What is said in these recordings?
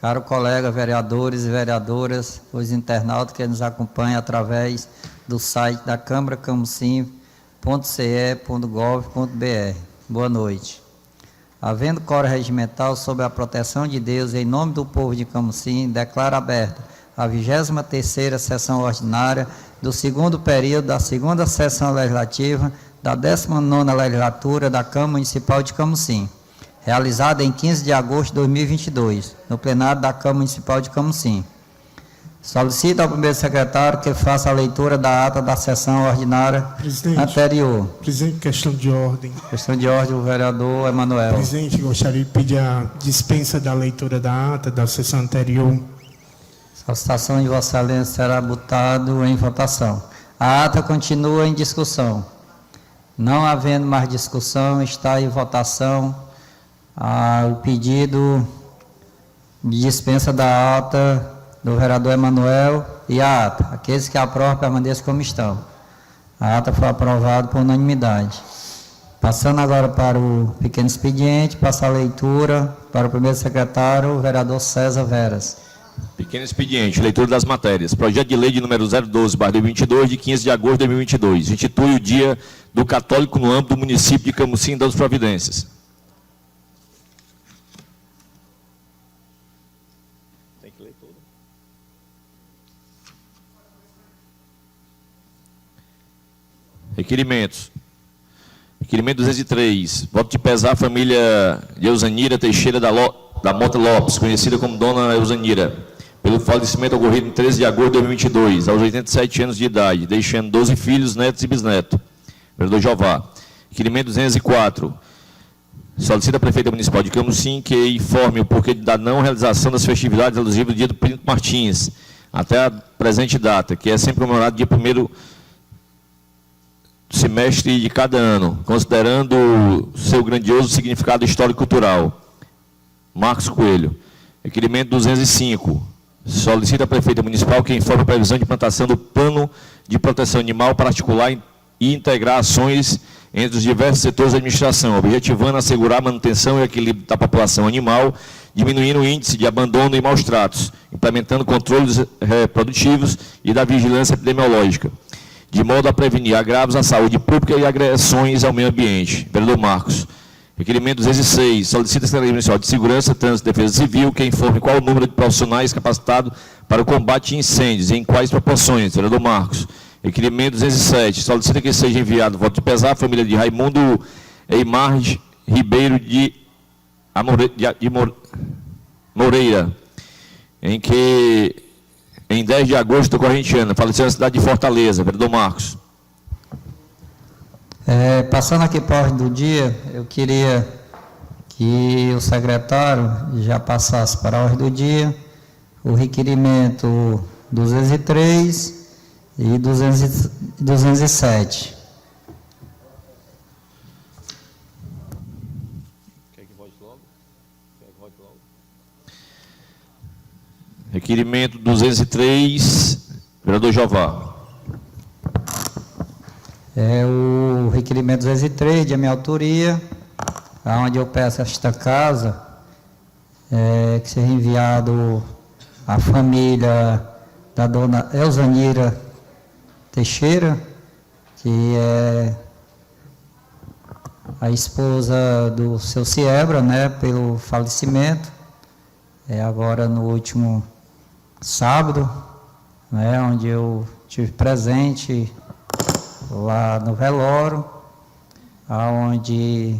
caro colega, vereadores e vereadoras, os internautas que nos acompanham através do site da Câmara camusim.ce.gov.br. Boa noite. Havendo coro regimental sob a proteção de Deus, em nome do povo de Camusim, declaro aberta a 23ª sessão ordinária do 2º período da 2ª sessão legislativa da 19ª legislatura da Câmara Municipal de Camusim, realizada em 15 de agosto de 2022, no plenário da Câmara Municipal de Camusim. Solicito ao primeiro secretário que faça a leitura da ata da sessão ordinária anterior. Presidente, questão de ordem. Questão de ordem, o vereador Emanuel. Presidente, gostaria de pedir a dispensa da leitura da ata da sessão anterior. A citação de Vossa Excelência será botado em votação. A ata continua em discussão. Não havendo mais discussão, está em votação o pedido de dispensa da ata do vereador Emanuel e a ata. Aqueles que aprovam permaneçam como estão. A ata foi aprovada por unanimidade. Passando agora para o pequeno expediente, passa a leitura para o primeiro secretário, o vereador César Veras. Pequeno expediente, leitura das matérias. Projeto de lei de número 012/2022, de 15 de agosto de 2022. Institui o Dia do Católico no âmbito do município de Camusim das Providências. Tem que ler tudo. Requerimentos. Requerimento 203. Voto de pesar à família de Eusanira Teixeira da Mota Lopes, conhecida como Dona Eusanira, pelo falecimento ocorrido em 13 de agosto de 2022, aos 87 anos de idade, deixando 12 filhos, netos e bisnetos. Vereador Jová. Requerimento 204. Solicita a Prefeita Municipal de Camusim que informe o porquê da não realização das festividades alusivas do dia do Pinto Martins, até a presente data, que é sempre comemorado dia 1º semestre de cada ano, considerando seu grandioso significado histórico-cultural. Marcos Coelho. Requerimento 205. Solicita a Prefeita Municipal que informe a previsão de implantação do Plano de Proteção Animal particular e integrar ações entre os diversos setores da administração, objetivando assegurar a manutenção e equilíbrio da população animal, diminuindo o índice de abandono e maus tratos, implementando controles reprodutivos e da vigilância epidemiológica, de modo a prevenir agravos à saúde pública e agressões ao meio ambiente. Vereador Marcos. Requerimento 206. Solicita a Secretaria Municipal de Segurança, Trânsito e Defesa Civil que informe qual o número de profissionais capacitados para o combate a incêndios e em quais proporções. Vereador Marcos. Requerimento 207. Solicita que seja enviado voto de pesar à família de Raimundo Eimar Ribeiro de Moreira, em 10 de agosto do corrente ano, faleceu na cidade de Fortaleza. Vereador Marcos. Passando aqui para a ordem do dia, eu queria que o secretário já passasse para a ordem do dia o requerimento 203 e 207. Quer que vote logo? Requerimento 203, vereador Jová. O requerimento 203, de minha autoria, onde eu peço a esta casa que seja enviado à família da dona Eusanira Teixeira, que é a esposa do seu Ciebra, pelo falecimento, agora no último sábado, onde eu tive presente lá no velório, onde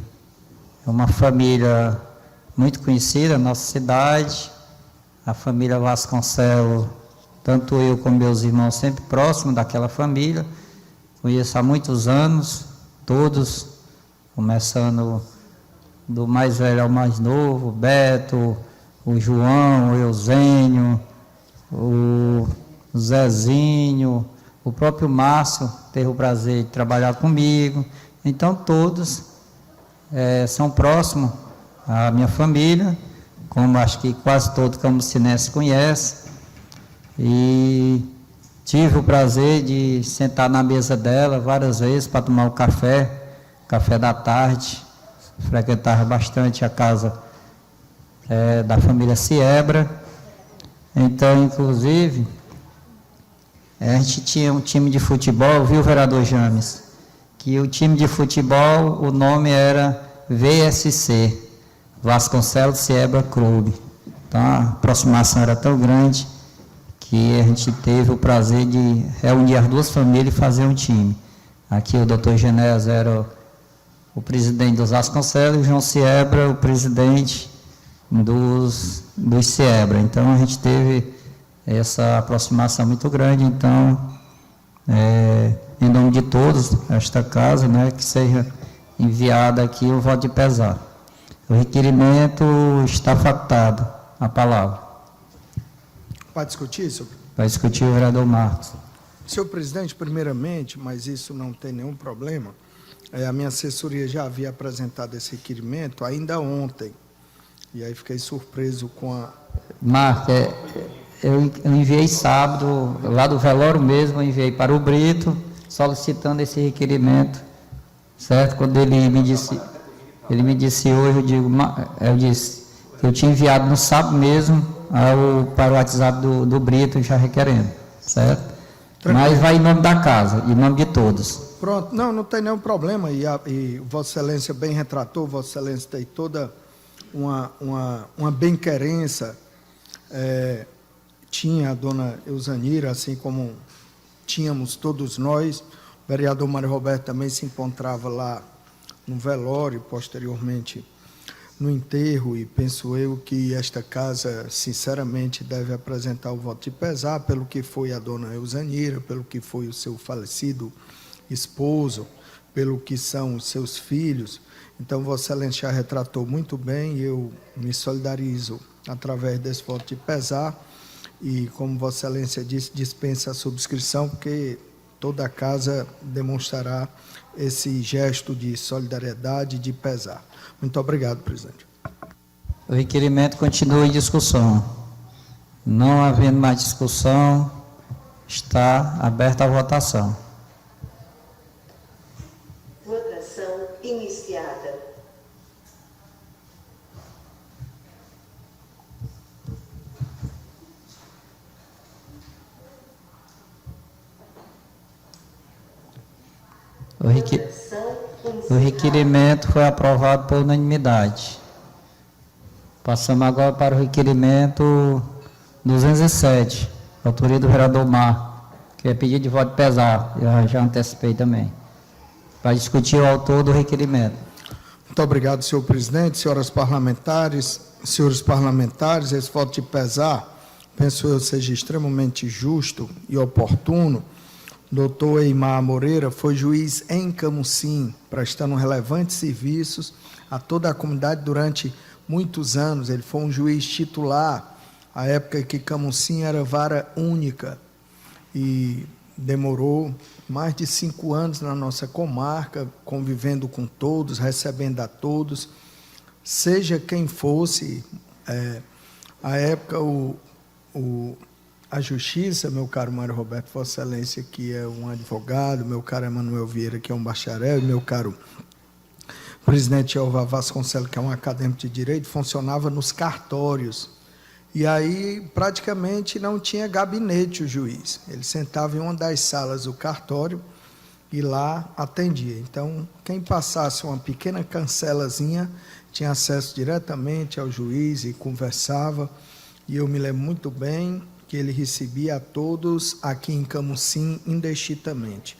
é uma família muito conhecida na nossa cidade, a família Vasconcelos, tanto eu como meus irmãos sempre próximos daquela família, conheço há muitos anos, todos, começando do mais velho ao mais novo, o Beto, o João, o Eusênio, o Zezinho, o próprio Márcio teve o prazer de trabalhar comigo. Então, todos são próximos à minha família, como acho que quase todo camusinense conhece. E tive o prazer de sentar na mesa dela várias vezes para tomar o café da tarde. Frequentava bastante a casa da família Ciebra. Então, inclusive, a gente tinha um time de futebol, viu, vereador James? Que o time de futebol, o nome era VSC, Vasconcelos Ciebra Clube. Então, a aproximação era tão grande que a gente teve o prazer de reunir as duas famílias e fazer um time. Aqui o doutor Genésio era o presidente dos Vasconcelos e o João Ciebra, o presidente dos Ciebra. Então, a gente teve essa aproximação muito grande. Então, em nome de todos, esta casa, né, que seja enviada aqui o voto de pesar. O requerimento está facultado. A palavra. Para discutir, senhor? Vai discutir o vereador Marcos. Senhor presidente, primeiramente, mas isso não tem nenhum problema, a minha assessoria já havia apresentado esse requerimento ainda ontem. E aí fiquei surpreso com a... Marcos, eu enviei sábado, lá do velório mesmo, eu enviei para o Brito, solicitando esse requerimento, certo? Quando ele me disse hoje, eu disse que eu tinha enviado no sábado mesmo para o WhatsApp do Brito, já requerendo, certo? Tranquilo. Mas vai em nome da casa, em nome de todos. Pronto, não tem nenhum problema, e Vossa Excelência bem retratou, Vossa Excelência tem toda uma bem-querença, tinha a dona Eusanira, assim como tínhamos todos nós. O vereador Mário Roberto também se encontrava lá no velório, posteriormente no enterro, e penso eu que esta casa, sinceramente, deve apresentar o voto de pesar pelo que foi a dona Eusanira, pelo que foi o seu falecido esposo, pelo que são os seus filhos. Então, Vossa Excelência já retratou muito bem, e eu me solidarizo através desse voto de pesar, e, como Vossa Excelência disse, dispensa a subscrição, porque toda a casa demonstrará esse gesto de solidariedade e de pesar. Muito obrigado, presidente. O requerimento continua em discussão. Não havendo mais discussão, está aberta a votação. Votação iniciada. O requerimento foi aprovado por unanimidade. Passamos agora para o requerimento 207, autoria do vereador Mar, que é pedido de voto de pesar, eu já antecipei também, para discutir o autor do requerimento. Muito obrigado, senhor presidente, senhores parlamentares, esse voto de pesar, penso eu, seja extremamente justo e oportuno. Doutor Eimar Moreira foi juiz em Camusim, prestando relevantes serviços a toda a comunidade durante muitos anos. Ele foi um juiz titular, à época que Camusim era vara única, e demorou mais de 5 anos na nossa comarca, convivendo com todos, recebendo a todos, seja quem fosse. À época, a Justiça, meu caro Mário Roberto, Vossa Excelência, que é um advogado, meu caro Emanuel Vieira, que é um bacharel, e meu caro presidente Jeová Vasconcelos, que é um acadêmico de direito, funcionava nos cartórios. E aí, praticamente, não tinha gabinete o juiz. Ele sentava em uma das salas do cartório e lá atendia. Então, quem passasse uma pequena cancelazinha tinha acesso diretamente ao juiz e conversava. E eu me lembro muito bem que ele recebia a todos aqui em Camusim indistintamente.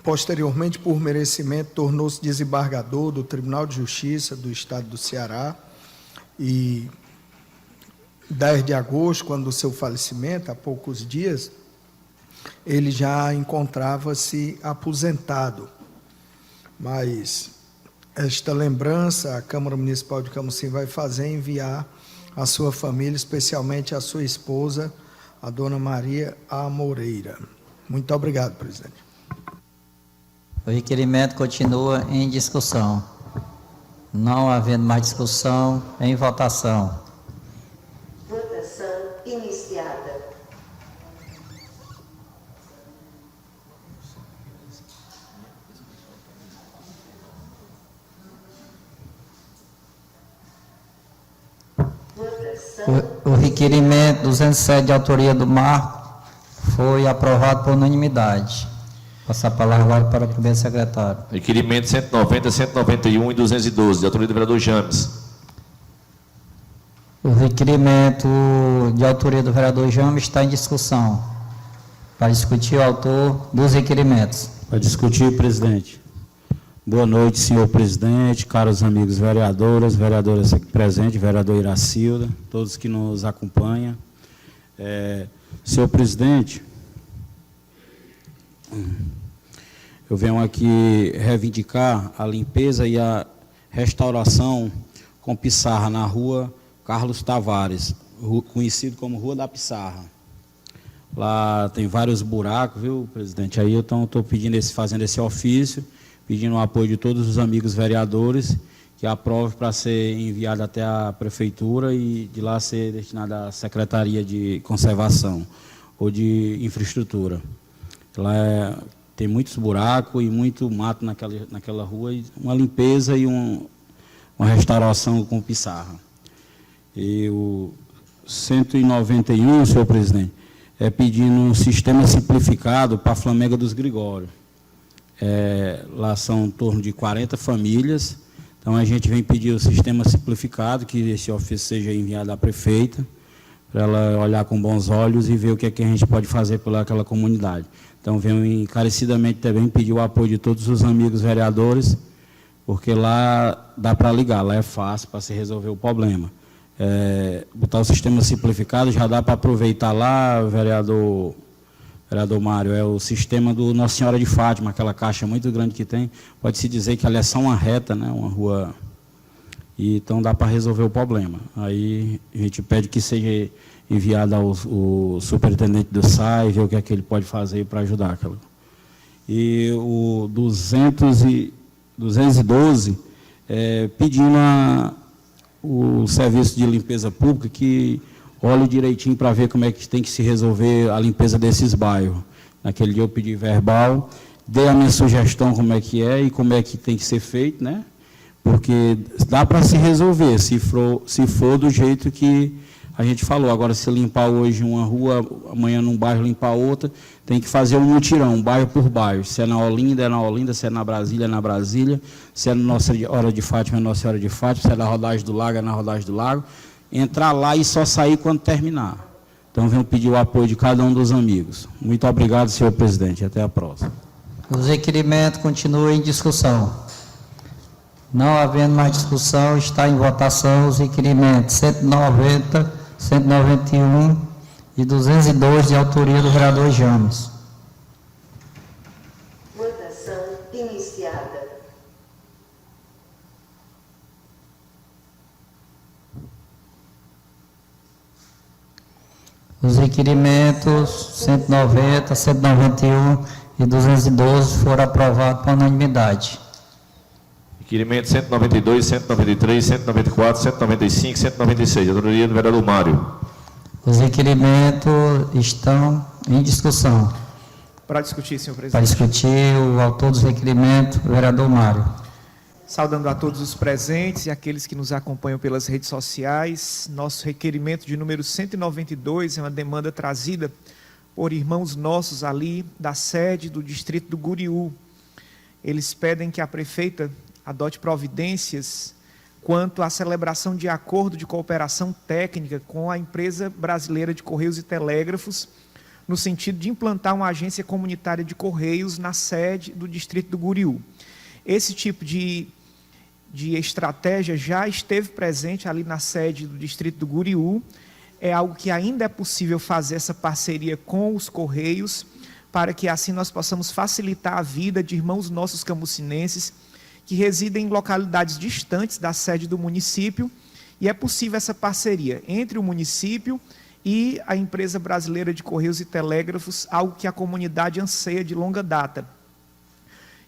Posteriormente, por merecimento, tornou-se desembargador do Tribunal de Justiça do Estado do Ceará, e 10 de agosto, quando do seu falecimento, há poucos dias, ele já encontrava-se aposentado. Mas esta lembrança a Câmara Municipal de Camusim vai fazer, enviar à sua família, especialmente à sua esposa, a dona Maria A. Moreira. Muito obrigado, presidente. O requerimento continua em discussão. Não havendo mais discussão, em votação. Votação iniciada. requerimento 207 de autoria do Marco foi aprovado por unanimidade. Passar a palavra agora para o primeiro secretário. Requerimento 190, 191 e 212, de autoria do vereador James. O requerimento de autoria do vereador James está em discussão. Para discutir o autor dos requerimentos. Para discutir, presidente. Boa noite, senhor presidente, caros amigos vereadoras aqui presentes, vereador Iracilda, todos que nos acompanham. Senhor presidente, eu venho aqui reivindicar a limpeza e a restauração com pissarra na rua Carlos Tavares, conhecido como Rua da Pissarra. Lá tem vários buracos, viu, presidente? Aí então estou fazendo esse ofício, pedindo o apoio de todos os amigos vereadores que aprovem para ser enviado até a prefeitura e de lá ser destinado à Secretaria de Conservação ou de Infraestrutura. Lá tem muitos buracos e muito mato naquela rua, e uma limpeza e uma restauração com pissarra. E o 191, senhor presidente, pedindo um sistema simplificado para a Flamenga dos Gregórios. Lá são em torno de 40 famílias, então a gente vem pedir o sistema simplificado, que esse ofício seja enviado à prefeita, para ela olhar com bons olhos e ver o que é que a gente pode fazer pelaquela comunidade. Então, venho encarecidamente também pedir o apoio de todos os amigos vereadores, porque lá dá para ligar, lá é fácil para se resolver o problema. Botar o sistema simplificado, já dá para aproveitar lá, vereador Mário, é o sistema do Nossa Senhora de Fátima, aquela caixa muito grande que tem, pode-se dizer que ali é só uma reta, né, uma rua, e então dá para resolver o problema. Aí a gente pede que seja enviado ao superintendente do SAI, ver o que é que ele pode fazer para ajudar. E o 212, pedindo o serviço de limpeza pública que olhe direitinho para ver como é que tem que se resolver a limpeza desses bairros. Naquele dia eu pedi verbal, dei a minha sugestão como é que é e como é que tem que ser feito, né? Porque dá para se resolver, se for do jeito que a gente falou. Agora, se limpar hoje uma rua, amanhã num bairro limpar outra, tem que fazer um mutirão, bairro por bairro. Se é na Olinda, é na Olinda, se é na Brasília, é na Brasília, se é na Nossa Hora de Fátima, é na Nossa Hora de Fátima, se é na Rodagem do Lago, é na Rodagem do Lago. Entrar lá e só sair quando terminar. Então, venho pedir o apoio de cada um dos amigos. Muito obrigado, senhor presidente. Até a próxima. Os requerimentos continuam em discussão. Não havendo mais discussão, está em votação os requerimentos 190, 191 e 202 de autoria do vereador James. Votação iniciada. Os requerimentos 190, 191 e 212 foram aprovados por unanimidade. Requerimento 192, 193, 194, 195, 196, de autoria do vereador Mário. Os requerimentos estão em discussão. Para discutir, senhor Para presidente. discutir o autor dos requerimentos, o vereador Mário. Saudando a todos os presentes e aqueles que nos acompanham pelas redes sociais, nosso requerimento de número 192 é uma demanda trazida por irmãos nossos ali da sede do distrito do Guriú. Eles pedem que a prefeita adote providências quanto à celebração de acordo de cooperação técnica com a empresa brasileira de Correios e Telégrafos, no sentido de implantar uma agência comunitária de Correios na sede do distrito do Guriú. Esse tipo de estratégia já esteve presente ali na sede do distrito do Guriú. É algo que ainda é possível fazer essa parceria com os Correios, para que assim nós possamos facilitar a vida de irmãos nossos camucinenses que residem em localidades distantes da sede do município, e é possível essa parceria entre o município e a empresa brasileira de Correios e Telégrafos, algo que a comunidade anseia de longa data.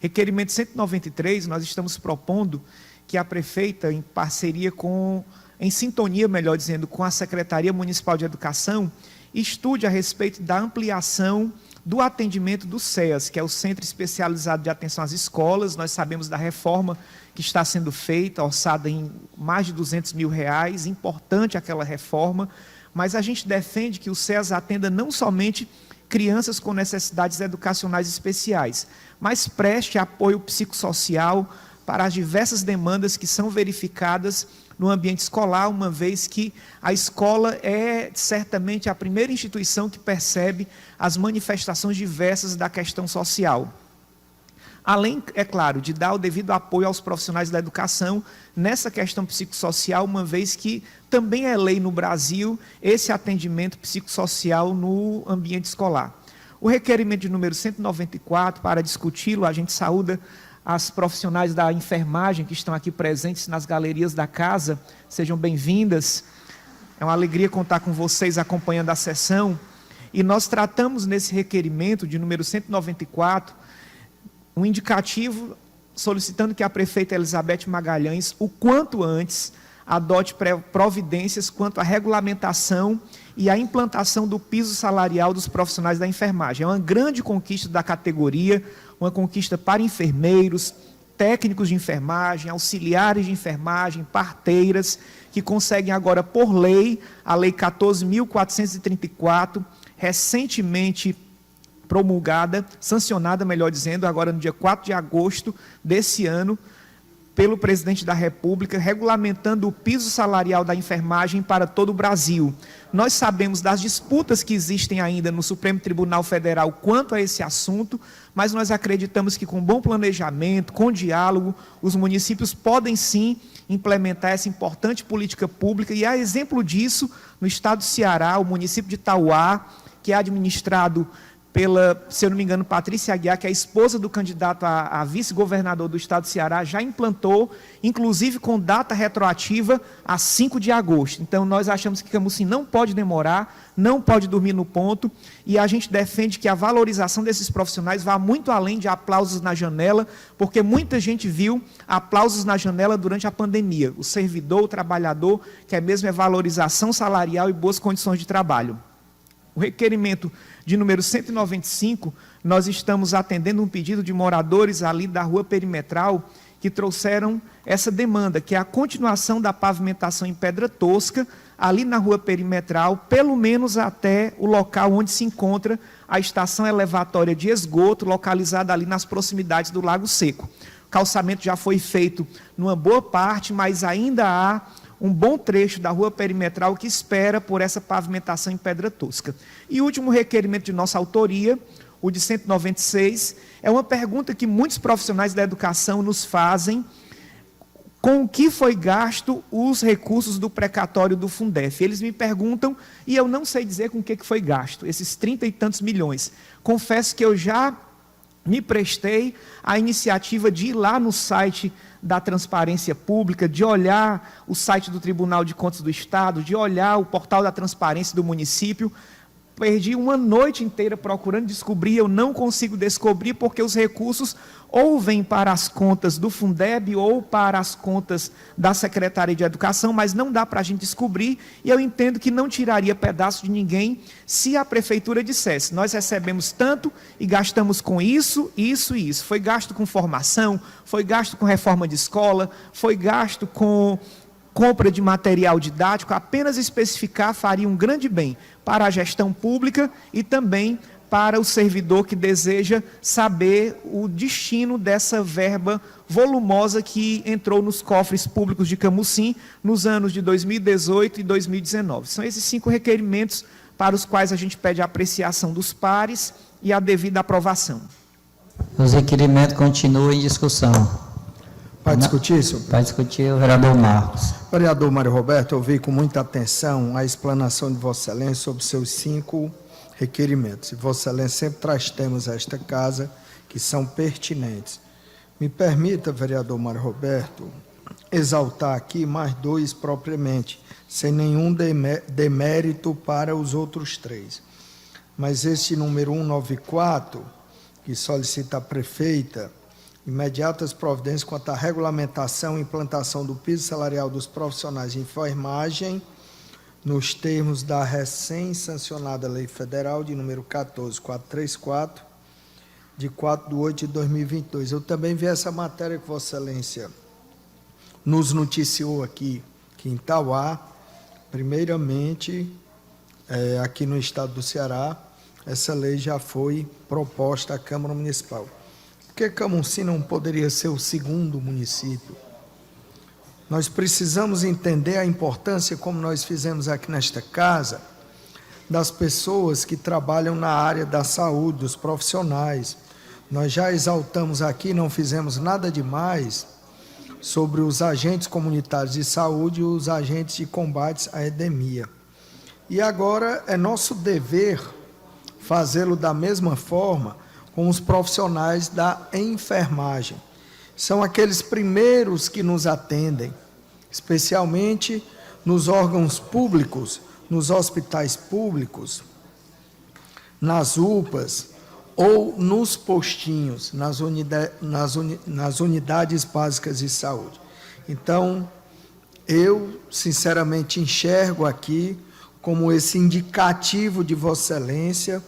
Requerimento 193, nós estamos propondo que a prefeita, em parceria em sintonia, melhor dizendo, com a Secretaria Municipal de Educação, estude a respeito da ampliação do atendimento do CEAS, que é o Centro Especializado de Atenção às Escolas. Nós sabemos da reforma que está sendo feita, orçada em mais de R$200 mil, importante aquela reforma, mas a gente defende que o SEAS atenda não somente crianças com necessidades educacionais especiais, mas preste apoio psicossocial para as diversas demandas que são verificadas no ambiente escolar, uma vez que a escola é certamente a primeira instituição que percebe as manifestações diversas da questão social. Além, é claro, de dar o devido apoio aos profissionais da educação nessa questão psicossocial, uma vez que também é lei no Brasil esse atendimento psicossocial no ambiente escolar. O requerimento de número 194, para discuti-lo, a gente saúda as profissionais da enfermagem que estão aqui presentes nas galerias da casa. Sejam bem-vindas. É uma alegria contar com vocês acompanhando a sessão. E nós tratamos nesse requerimento de número 194, um indicativo solicitando que a prefeita Elizabeth Magalhães, o quanto antes, adote providências quanto à regulamentação e à implantação do piso salarial dos profissionais da enfermagem. É uma grande conquista da categoria, uma conquista para enfermeiros, técnicos de enfermagem, auxiliares de enfermagem, parteiras, que conseguem agora, por lei, a Lei 14.434, recentemente promulgada, sancionada, melhor dizendo, agora no dia 4 de agosto desse ano, pelo presidente da República, regulamentando o piso salarial da enfermagem para todo o Brasil. Nós sabemos das disputas que existem ainda no Supremo Tribunal Federal quanto a esse assunto, mas nós acreditamos que com bom planejamento, com diálogo, os municípios podem sim implementar essa importante política pública, e há exemplo disso no estado do Ceará, o município de Tauá, que é administrado pela, se eu não me engano, Patrícia Aguiar, que é a esposa do candidato a vice-governador do estado do Ceará, já implantou, inclusive com data retroativa a 5 de agosto. Então, nós achamos que Camusim não pode demorar, não pode dormir no ponto, e a gente defende que a valorização desses profissionais vá muito além de aplausos na janela, porque muita gente viu aplausos na janela durante a pandemia. O servidor, o trabalhador, quer mesmo é valorização salarial e boas condições de trabalho. O requerimento de número 195, nós estamos atendendo um pedido de moradores ali da rua perimetral que trouxeram essa demanda, que é a continuação da pavimentação em pedra tosca, ali na rua perimetral, pelo menos até o local onde se encontra a estação elevatória de esgoto, localizada ali nas proximidades do Lago Seco. O calçamento já foi feito numa boa parte, mas ainda há um bom trecho da rua perimetral que espera por essa pavimentação em pedra tosca. E o último requerimento de nossa autoria, o de 196, é uma pergunta que muitos profissionais da educação nos fazem: com o que foi gasto os recursos do precatório do Fundef? Eles me perguntam e eu não sei dizer com o que foi gasto, esses 30 e tantos milhões. Confesso que eu já me prestei à iniciativa de ir lá no site da Transparência Pública, de olhar o site do Tribunal de Contas do Estado, de olhar o portal da Transparência do município. Perdi uma noite inteira procurando descobrir, eu não consigo descobrir, porque os recursos ou vêm para as contas do Fundeb ou para as contas da Secretaria de Educação, mas não dá para a gente descobrir, e eu entendo que não tiraria pedaço de ninguém se a Prefeitura dissesse: nós recebemos tanto e gastamos com isso, isso e isso. Foi gasto com formação, foi gasto com reforma de escola, foi gasto com compra de material didático. Apenas especificar faria um grande bem para a gestão pública e também para o servidor que deseja saber o destino dessa verba volumosa que entrou nos cofres públicos de Camusim nos anos de 2018 e 2019. São esses 5 requerimentos para os quais a gente pede a apreciação dos pares e a devida aprovação. Os requerimentos continuam em discussão. Para discutir, senhor presidente? Para discutir, o vereador Marcos. Vereador Mário Roberto, eu ouvi com muita atenção a explanação de Vossa Excelência sobre seus 5 requerimentos. E Vossa Excelência sempre traz temas a esta casa que são pertinentes. Me permita, vereador Mário Roberto, exaltar aqui mais 2 propriamente, sem nenhum demérito para os outros 3. Mas este número 194, que solicita a prefeita imediatas providências quanto à regulamentação e implantação do piso salarial dos profissionais de enfermagem, nos termos da recém-sancionada Lei Federal de número 14434, de 4 de 8 de 2022. Eu também vi essa matéria que Vossa Excelência nos noticiou aqui, que em Tauá, primeiramente, aqui no estado do Ceará, essa lei já foi proposta à Câmara Municipal. Por que Camusim não poderia ser o segundo município? Nós precisamos entender a importância, como nós fizemos aqui nesta casa, das pessoas que trabalham na área da saúde, dos profissionais. Nós já exaltamos aqui, não fizemos nada demais sobre os agentes comunitários de saúde e os agentes de combate à endemia. E agora é nosso dever fazê-lo da mesma forma com os profissionais da enfermagem. São aqueles primeiros que nos atendem, especialmente nos órgãos públicos, nos hospitais públicos, nas UPAs ou nos postinhos, nas unidades básicas de saúde. Então, eu, sinceramente, enxergo aqui como esse indicativo de Vossa Excelência,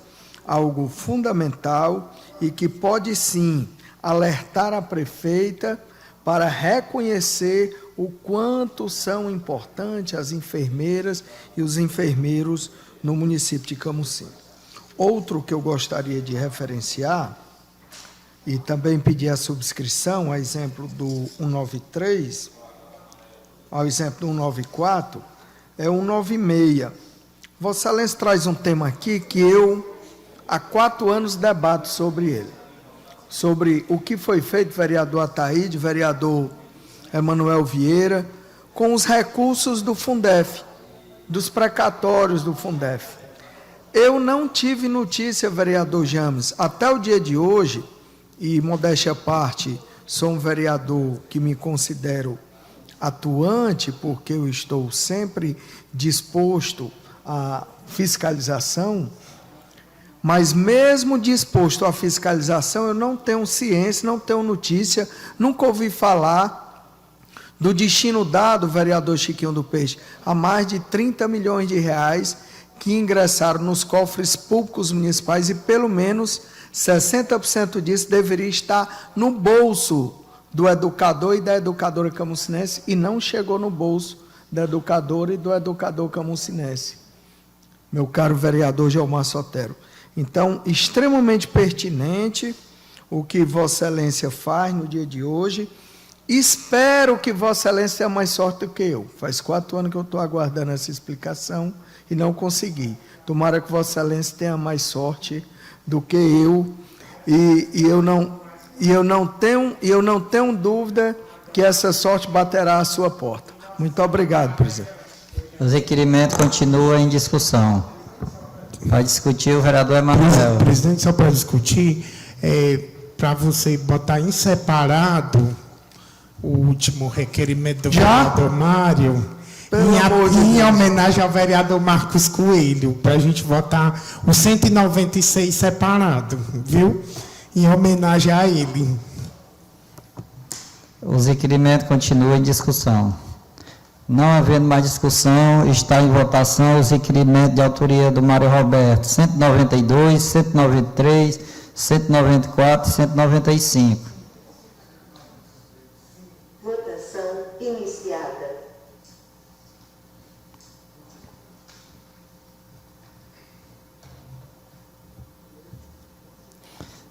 algo fundamental e que pode, sim, alertar a prefeita para reconhecer o quanto são importantes as enfermeiras e os enfermeiros no município de Camusim. Outro que eu gostaria de referenciar, e também pedir a subscrição, a exemplo do 193, ao exemplo do 194, é o 196. Vossa Excelência traz um tema aqui que eu, há 4 anos, debato sobre ele. Sobre o que foi feito, vereador Ataíde, vereador Emanuel Vieira, com os recursos do Fundef, dos precatórios do Fundef. Eu não tive notícia, vereador James, até o dia de hoje, e modéstia à parte, sou um vereador que me considero atuante, porque eu estou sempre disposto à fiscalização, mas mesmo disposto à fiscalização, eu não tenho ciência, não tenho notícia, nunca ouvi falar do destino dado, vereador Chiquinho do Peixe, a mais de 30 milhões de reais que ingressaram nos cofres públicos municipais e pelo menos 60% disso deveria estar no bolso do educador e da educadora camusinense e não chegou no bolso da educadora e do educador camusinense. Meu caro vereador Gelmar Sotero. Então, extremamente pertinente o que Vossa Excelência faz no dia de hoje. Espero que Vossa Excelência tenha mais sorte do que eu. Faz 4 anos que eu estou aguardando essa explicação e não consegui. Tomara que Vossa Excelência tenha mais sorte do que eu. E eu não tenho dúvida que essa sorte baterá à sua porta. Muito obrigado, presidente. O requerimento continua em discussão. Vai discutir o vereador Emanuel. Presidente, só para discutir, para você botar em separado o último requerimento do vereador Mário, em homenagem ao vereador Marcos Coelho, para a gente votar o 196 separado, viu? Em homenagem a ele. Os requerimentos continuam em discussão. Não havendo mais discussão, está em votação os requerimentos de autoria do Mário Roberto, 192, 193, 194 e 195. Votação iniciada.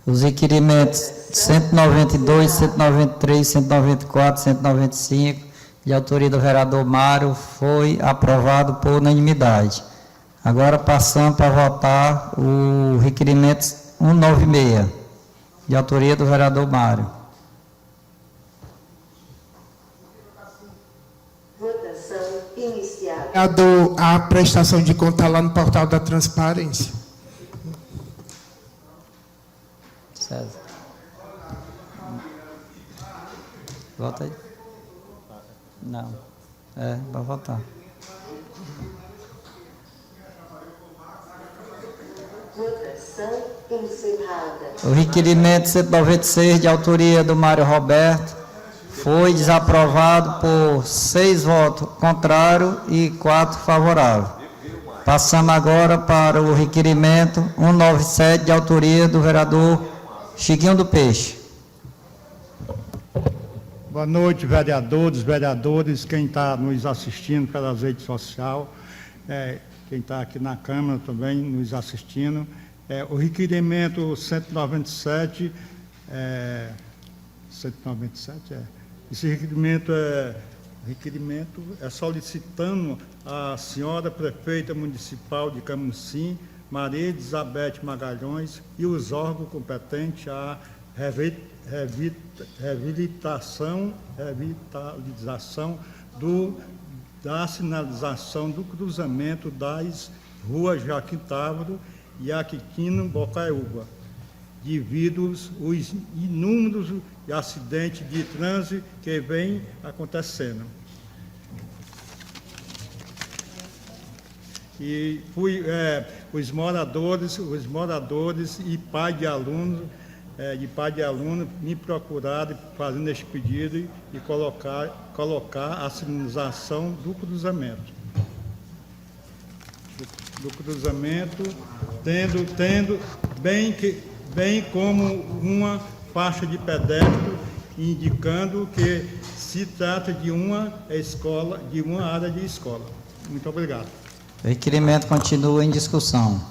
Os requerimentos 192, 193, 194, 195, de autoria do vereador Mário, foi aprovado por unanimidade. Agora passamos para votar o requerimento 196, de autoria do vereador Mário. Votação iniciada. A prestação de conta lá no portal da transparência. César. Volta aí. Não. Vai votar. Votação encerrada. O requerimento 196, de autoria do Mário Roberto, foi desaprovado por 6 votos contrários e 4 favoráveis. Passamos agora para o requerimento 197, de autoria do vereador Chiquinho do Peixe. Boa noite, vereadores, quem está nos assistindo pelas redes sociais. quem está aqui na Câmara também nos assistindo. O requerimento 197, esse requerimento é solicitando à senhora prefeita municipal de Camusim, Maria Elizabeth Magalhães, e os órgãos competentes a revitalização da sinalização do cruzamento das ruas Joaquim Távora e Aquitino Bocaiúva, devido aos inúmeros acidentes de trânsito que vêm acontecendo. E os moradores e pai de alunos me procuraram fazendo este pedido e colocar a sinalização do cruzamento. Tendo bem como uma faixa de pedestre, indicando que se trata de uma escola, de uma área de escola. Muito obrigado. O requerimento continua em discussão.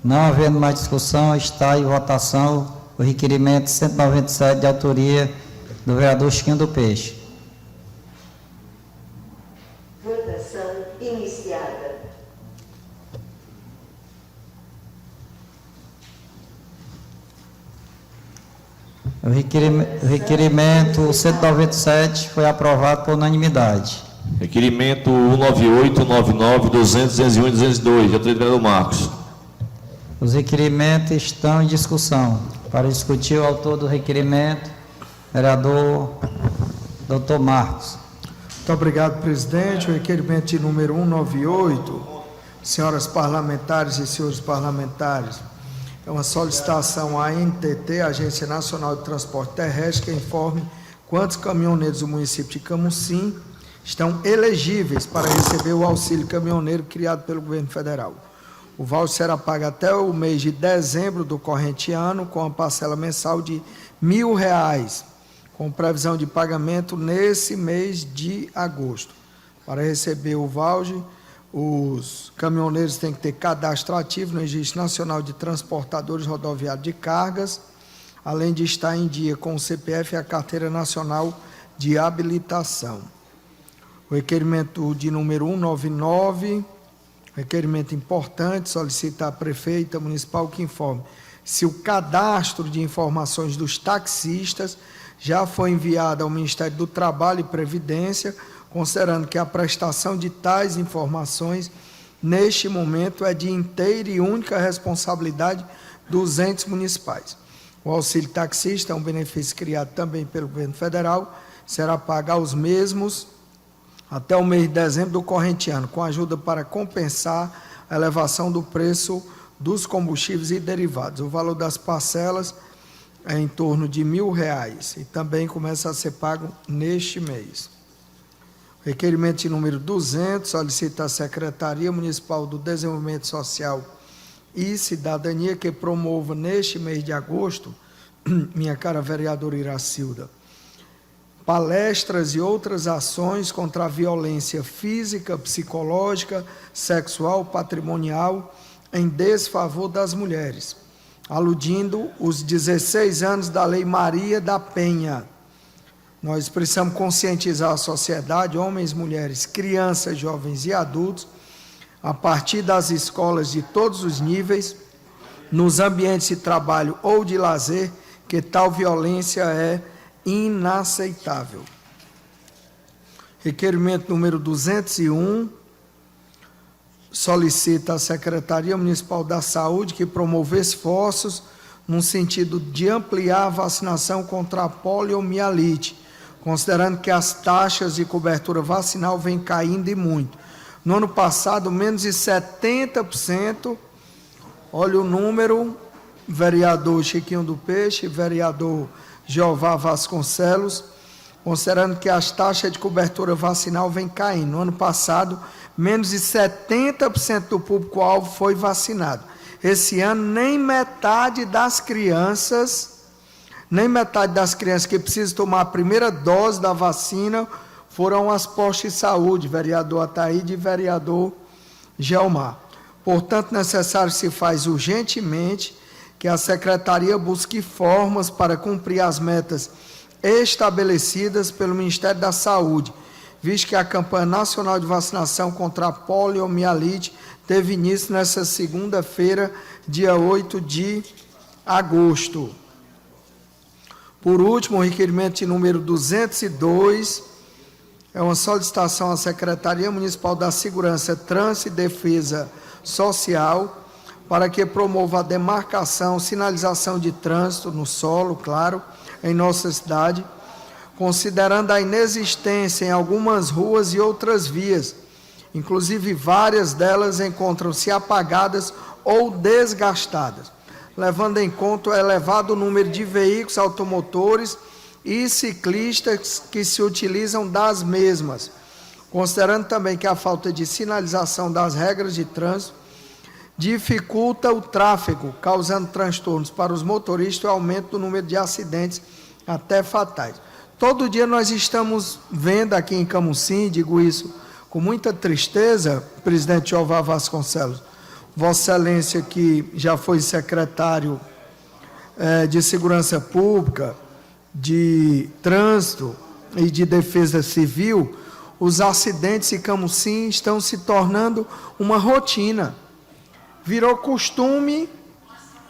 Não havendo mais discussão, está em votação o requerimento 197 de autoria do vereador Chiquinho do Peixe. Votação iniciada. O requerimento 197 foi aprovado por unanimidade. Requerimento 198, 199, 200, 201 e 202, de autoria do vereador Marcos. Os requerimentos estão em discussão. Para discutir o autor do requerimento, vereador Dr. Marcos. Muito obrigado, presidente. O requerimento de número 198, senhoras parlamentares e senhores parlamentares, é uma solicitação à ANTT, Agência Nacional de Transporte Terrestre, que informe quantos caminhoneiros do município de Camusim estão elegíveis para receber o auxílio caminhoneiro criado pelo governo federal. O voucher será pago até o mês de dezembro do corrente ano, com a parcela mensal de R$1.000, com previsão de pagamento nesse mês de agosto. Para receber o voucher, os caminhoneiros têm que ter cadastro ativo no Registro Nacional de Transportadores Rodoviários de Cargas, além de estar em dia com o CPF e a Carteira Nacional de Habilitação. O requerimento de número 199, requerimento importante, solicita à prefeita municipal que informe se o cadastro de informações dos taxistas já foi enviado ao Ministério do Trabalho e Previdência, considerando que a prestação de tais informações, neste momento, é de inteira e única responsabilidade dos entes municipais. O auxílio taxista é um benefício criado também pelo governo federal, será pago aos mesmos até o mês de dezembro do corrente ano, com ajuda para compensar a elevação do preço dos combustíveis e derivados. O valor das parcelas é em torno de R$1.000 e também começa a ser pago neste mês. Requerimento de número 200, solicita a Secretaria Municipal do Desenvolvimento Social e Cidadania que promova neste mês de agosto, minha cara vereadora Iracilda, palestras e outras ações contra a violência física, psicológica, sexual, patrimonial, em desfavor das mulheres, aludindo os 16 anos da Lei Maria da Penha. Nós precisamos conscientizar a sociedade, homens, mulheres, crianças, jovens e adultos, a partir das escolas de todos os níveis, nos ambientes de trabalho ou de lazer, que tal violência é inaceitável. Requerimento número 201, solicita à Secretaria Municipal da Saúde que promova esforços no sentido de ampliar a vacinação contra a poliomielite, considerando que as taxas de cobertura vacinal vêm caindo e muito. No ano passado, menos de 70%, olha o número, vereador Chiquinho do Peixe, vereador Jeová Vasconcelos, considerando que as taxas de cobertura vacinal vêm caindo. No ano passado, menos de 70% do público-alvo foi vacinado. Esse ano, nem metade das crianças que precisam tomar a primeira dose da vacina foram aos postos de saúde, vereador Ataíde e vereador Gelmar. Portanto, necessário se faz urgentemente que a Secretaria busque formas para cumprir as metas estabelecidas pelo Ministério da Saúde, visto que a campanha nacional de vacinação contra a poliomielite teve início nesta segunda-feira, dia 8 de agosto. Por último, o requerimento de número 202 é uma solicitação à Secretaria Municipal da Segurança, Trânsito e Defesa Social para que promova a demarcação, sinalização de trânsito no solo, claro, em nossa cidade, considerando a inexistência em algumas ruas e outras vias, inclusive várias delas encontram-se apagadas ou desgastadas, levando em conta o elevado número de veículos automotores e ciclistas que se utilizam das mesmas, considerando também que a falta de sinalização das regras de trânsito dificulta o tráfego, causando transtornos para os motoristas e aumento do número de acidentes até fatais. Todo dia nós estamos vendo aqui em Camusim, digo isso com muita tristeza, presidente Jeová Vasconcelos, Vossa Excelência, que já foi secretário de Segurança Pública, de Trânsito e de Defesa Civil, os acidentes em Camusim estão se tornando uma rotina. Virou costume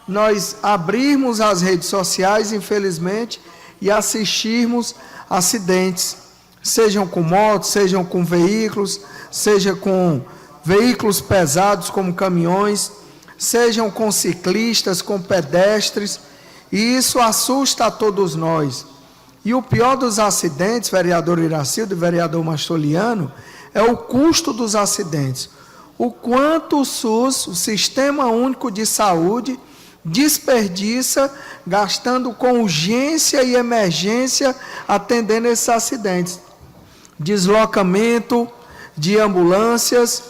nós abrirmos as redes sociais, infelizmente, e assistirmos acidentes, sejam com motos, sejam com veículos, seja com veículos pesados como caminhões, sejam com ciclistas, com pedestres, e isso assusta a todos nós. E o pior dos acidentes, vereador Iracildo e vereador Mastoliano, é o custo dos acidentes. O quanto o SUS, o Sistema Único de Saúde, desperdiça, gastando com urgência e emergência, atendendo esses acidentes. Deslocamento de ambulâncias,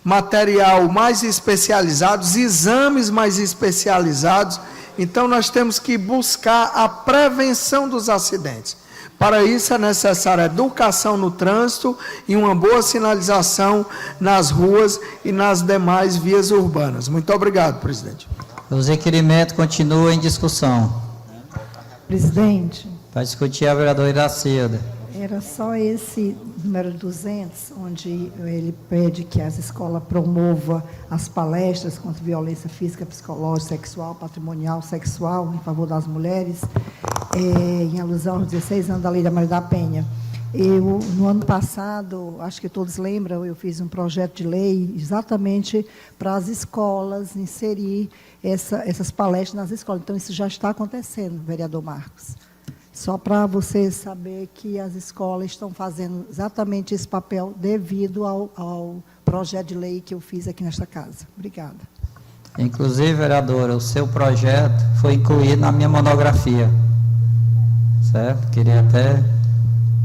material mais especializado, exames mais especializados. Então, nós temos que buscar a prevenção dos acidentes. Para isso, é necessária educação no trânsito e uma boa sinalização nas ruas e nas demais vias urbanas. Muito obrigado, presidente. Os requerimentos continuam em discussão. Presidente. Para discutir a vereadora Iracilda. Era só esse número 200, onde ele pede que as escolas promovam as palestras contra violência física, psicológica, sexual, patrimonial, sexual, em favor das mulheres, em alusão aos 16 anos da Lei da Maria da Penha. Eu, no ano passado, acho que todos lembram, eu fiz um projeto de lei exatamente para as escolas inserir essas palestras nas escolas. Então, isso já está acontecendo, vereador Marcos. Só para você saber que as escolas estão fazendo exatamente esse papel devido ao projeto de lei que eu fiz aqui nesta casa. Obrigada. Inclusive, vereadora, o seu projeto foi incluído na minha monografia. Certo? Queria até...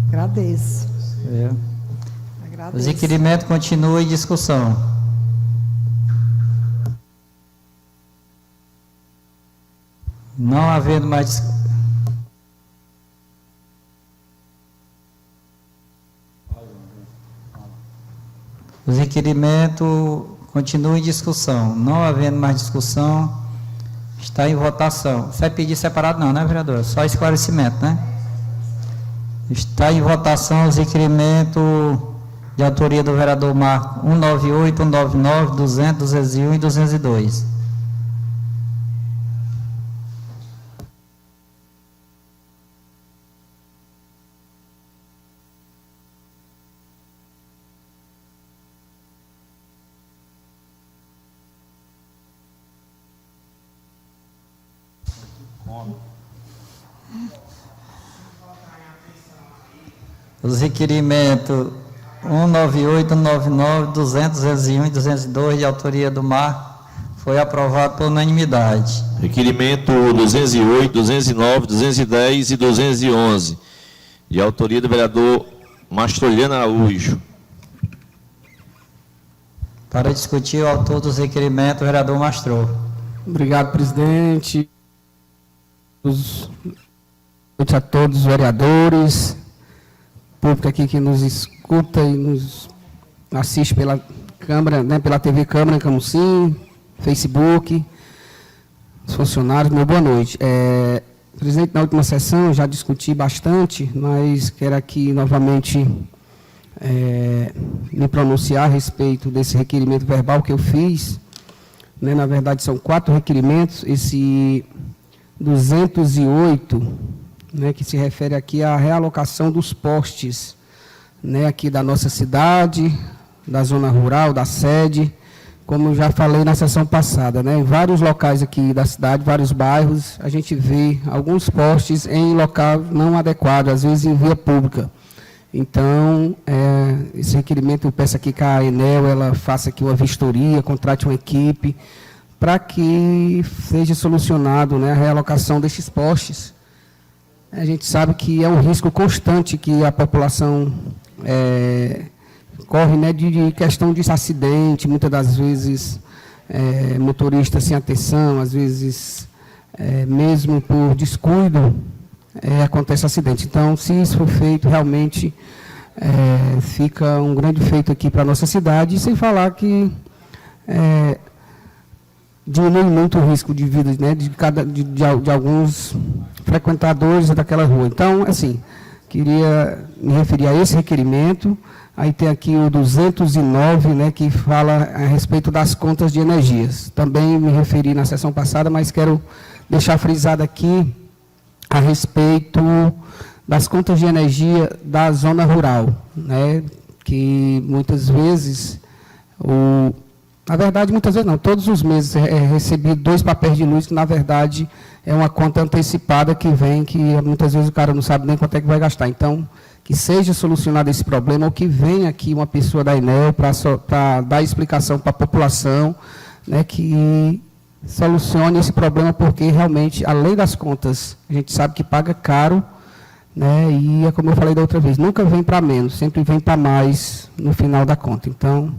Agradeço. Agradeço. Os requerimentos continuam em discussão. Não havendo mais... Os requerimentos continuam em discussão. Não havendo mais discussão, está em votação. Você vai pedir separado não, né, vereador? Só esclarecimento, né? Está em votação os requerimentos de autoria do vereador Marco 198, 199, 200, 201 e 202. Os requerimentos 198, 199, 200, 201 e 202, de autoria do Marco, foi aprovado por unanimidade. Requerimento 208, 209, 210 e 211, de autoria do vereador Mastoliano Araújo. Para discutir o autor dos requerimentos, o vereador Mastrou. Obrigado, presidente. Boa noite a todos os vereadores, público aqui que nos escuta e nos assiste pela Câmara, né, pela TV Câmara Camusim, Facebook, os funcionários, meu boa noite. Presidente, na última sessão eu já discuti bastante, mas quero aqui novamente me pronunciar a respeito desse requerimento verbal que eu fiz. Né, na verdade, são 4 requerimentos. Esse 208, né, que se refere aqui à realocação dos postes, né, aqui da nossa cidade, da zona rural, da sede, como eu já falei na sessão passada, né, em vários locais aqui da cidade, vários bairros, a gente vê alguns postes em local não adequado, às vezes em via pública. Então, esse requerimento eu peço aqui que a Enel ela faça aqui uma vistoria, contrate uma equipe, para que seja solucionado, né, a realocação destes postes. A gente sabe que é um risco constante que a população corre, né, de questão de acidente, muitas das vezes motorista sem atenção, às vezes mesmo por descuido acontece acidente. Então, se isso for feito, realmente fica um grande feito aqui para a nossa cidade, sem falar que diminui muito o risco de vida, né, de alguns frequentadores daquela rua. Então, assim, queria me referir a esse requerimento. Aí tem aqui o 209, né, que fala a respeito das contas de energias. Também me referi na sessão passada, mas quero deixar frisado aqui a respeito das contas de energia da zona rural, né, que muitas vezes, na verdade, muitas vezes não, todos os meses recebi 2 papéis de luz, que na verdade é uma conta antecipada que vem, que muitas vezes o cara não sabe nem quanto é que vai gastar. Então, que seja solucionado esse problema, ou que venha aqui uma pessoa da Enel para dar explicação para a população, né, que solucione esse problema, porque realmente, além das contas, a gente sabe que paga caro, né, e é como eu falei da outra vez, nunca vem para menos, sempre vem para mais no final da conta. Então,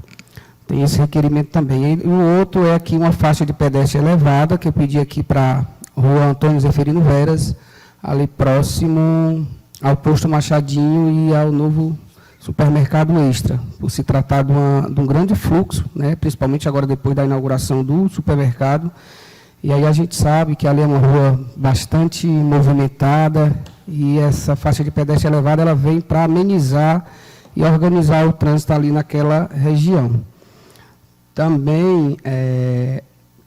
tem esse requerimento também. E o outro é aqui uma faixa de pedestre elevada, que eu pedi aqui para a Rua Antônio Zeferino Veras, ali próximo ao posto Machadinho e ao novo supermercado Extra, por se tratar de um grande fluxo, né, principalmente agora depois da inauguração do supermercado. E aí a gente sabe que ali é uma rua bastante movimentada e essa faixa de pedestre elevada ela vem para amenizar e organizar o trânsito ali naquela região. Também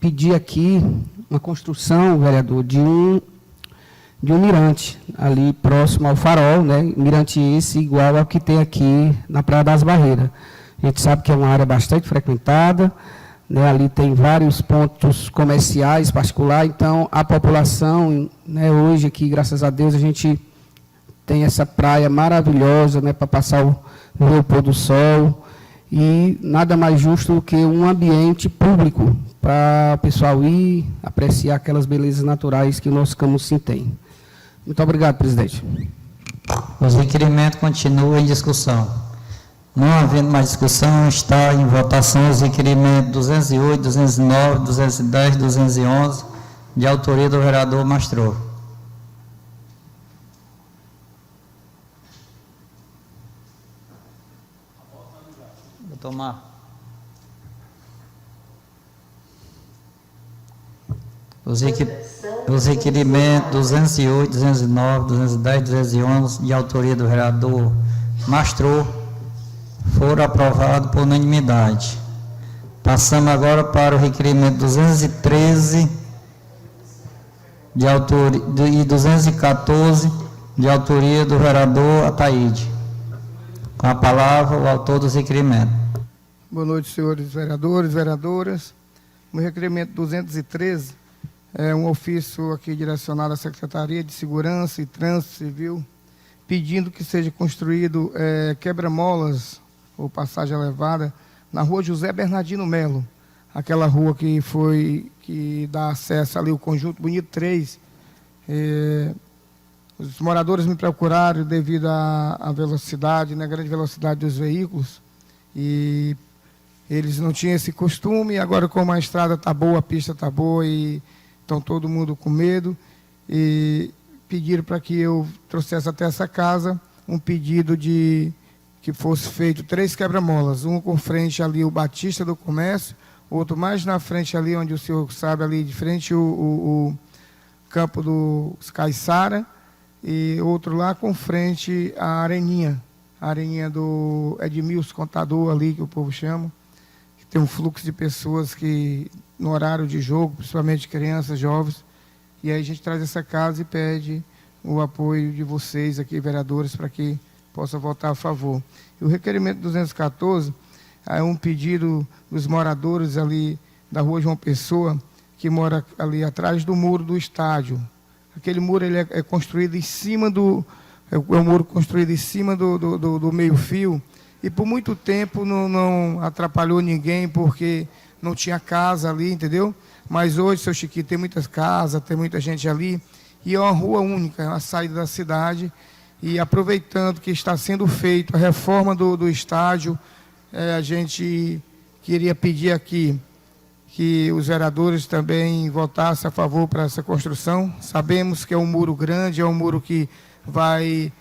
pedi aqui uma construção, vereador, de um mirante, ali próximo ao farol, né? Mirante esse igual ao que tem aqui na Praia das Barreiras. A gente sabe que é uma área bastante frequentada, né? Ali tem vários pontos comerciais particulares, então a população, né, hoje aqui, graças a Deus, a gente tem essa praia maravilhosa, né, para passar ver o pôr do sol, e nada mais justo do que um ambiente público para o pessoal ir apreciar aquelas belezas naturais que o nosso Camusim tem. Muito obrigado, presidente. Os requerimentos continuam em discussão. Não havendo mais discussão, está em votação os requerimentos 208, 209, 210, 211, de autoria do vereador Mastro. Doutor Marco. Os requerimentos 208, 209, 210, 211, de autoria do vereador Mastro, foram aprovados por unanimidade. Passamos agora para o requerimento 213 e 214, de autoria do vereador Ataíde. Com a palavra, o autor dos requerimentos. Boa noite, senhores vereadores, vereadoras. O requerimento 213 é um ofício aqui direcionado à Secretaria de Segurança e Trânsito Civil, pedindo que seja construído quebra-molas ou passagem elevada na rua José Bernardino Melo, aquela rua que dá acesso ali ao Conjunto Bonito 3. Os moradores me procuraram devido à velocidade, né, grande velocidade dos veículos, e eles não tinham esse costume. Agora, como a estrada está boa, a pista está boa, e estão todo mundo com medo, e pediram para que eu trouxesse até essa casa um pedido de que fosse feito 3 quebra-molas, um com frente ali o Batista do Comércio, outro mais na frente ali, onde o senhor sabe, ali de frente o campo do Caiçara, e outro lá com frente a Areninha do Edmilson Contador ali, que o povo chama, que tem um fluxo de pessoas que no horário de jogo, principalmente crianças, jovens, e aí a gente traz essa casa e pede o apoio de vocês aqui, vereadores, para que possa votar a favor. E o requerimento 214 é um pedido dos moradores ali da rua João Pessoa, que mora ali atrás do muro do estádio. Aquele muro ele é construído em cima é um muro construído em cima do meio-fio, e por muito tempo não atrapalhou ninguém, porque não tinha casa ali, entendeu? Mas hoje, seu Chiquinho, tem muitas casas, tem muita gente ali, e é uma rua única, é uma saída da cidade, e aproveitando que está sendo feita a reforma do estádio, a gente queria pedir aqui que os vereadores também votassem a favor para essa construção. Sabemos que é um muro grande, é um muro que vai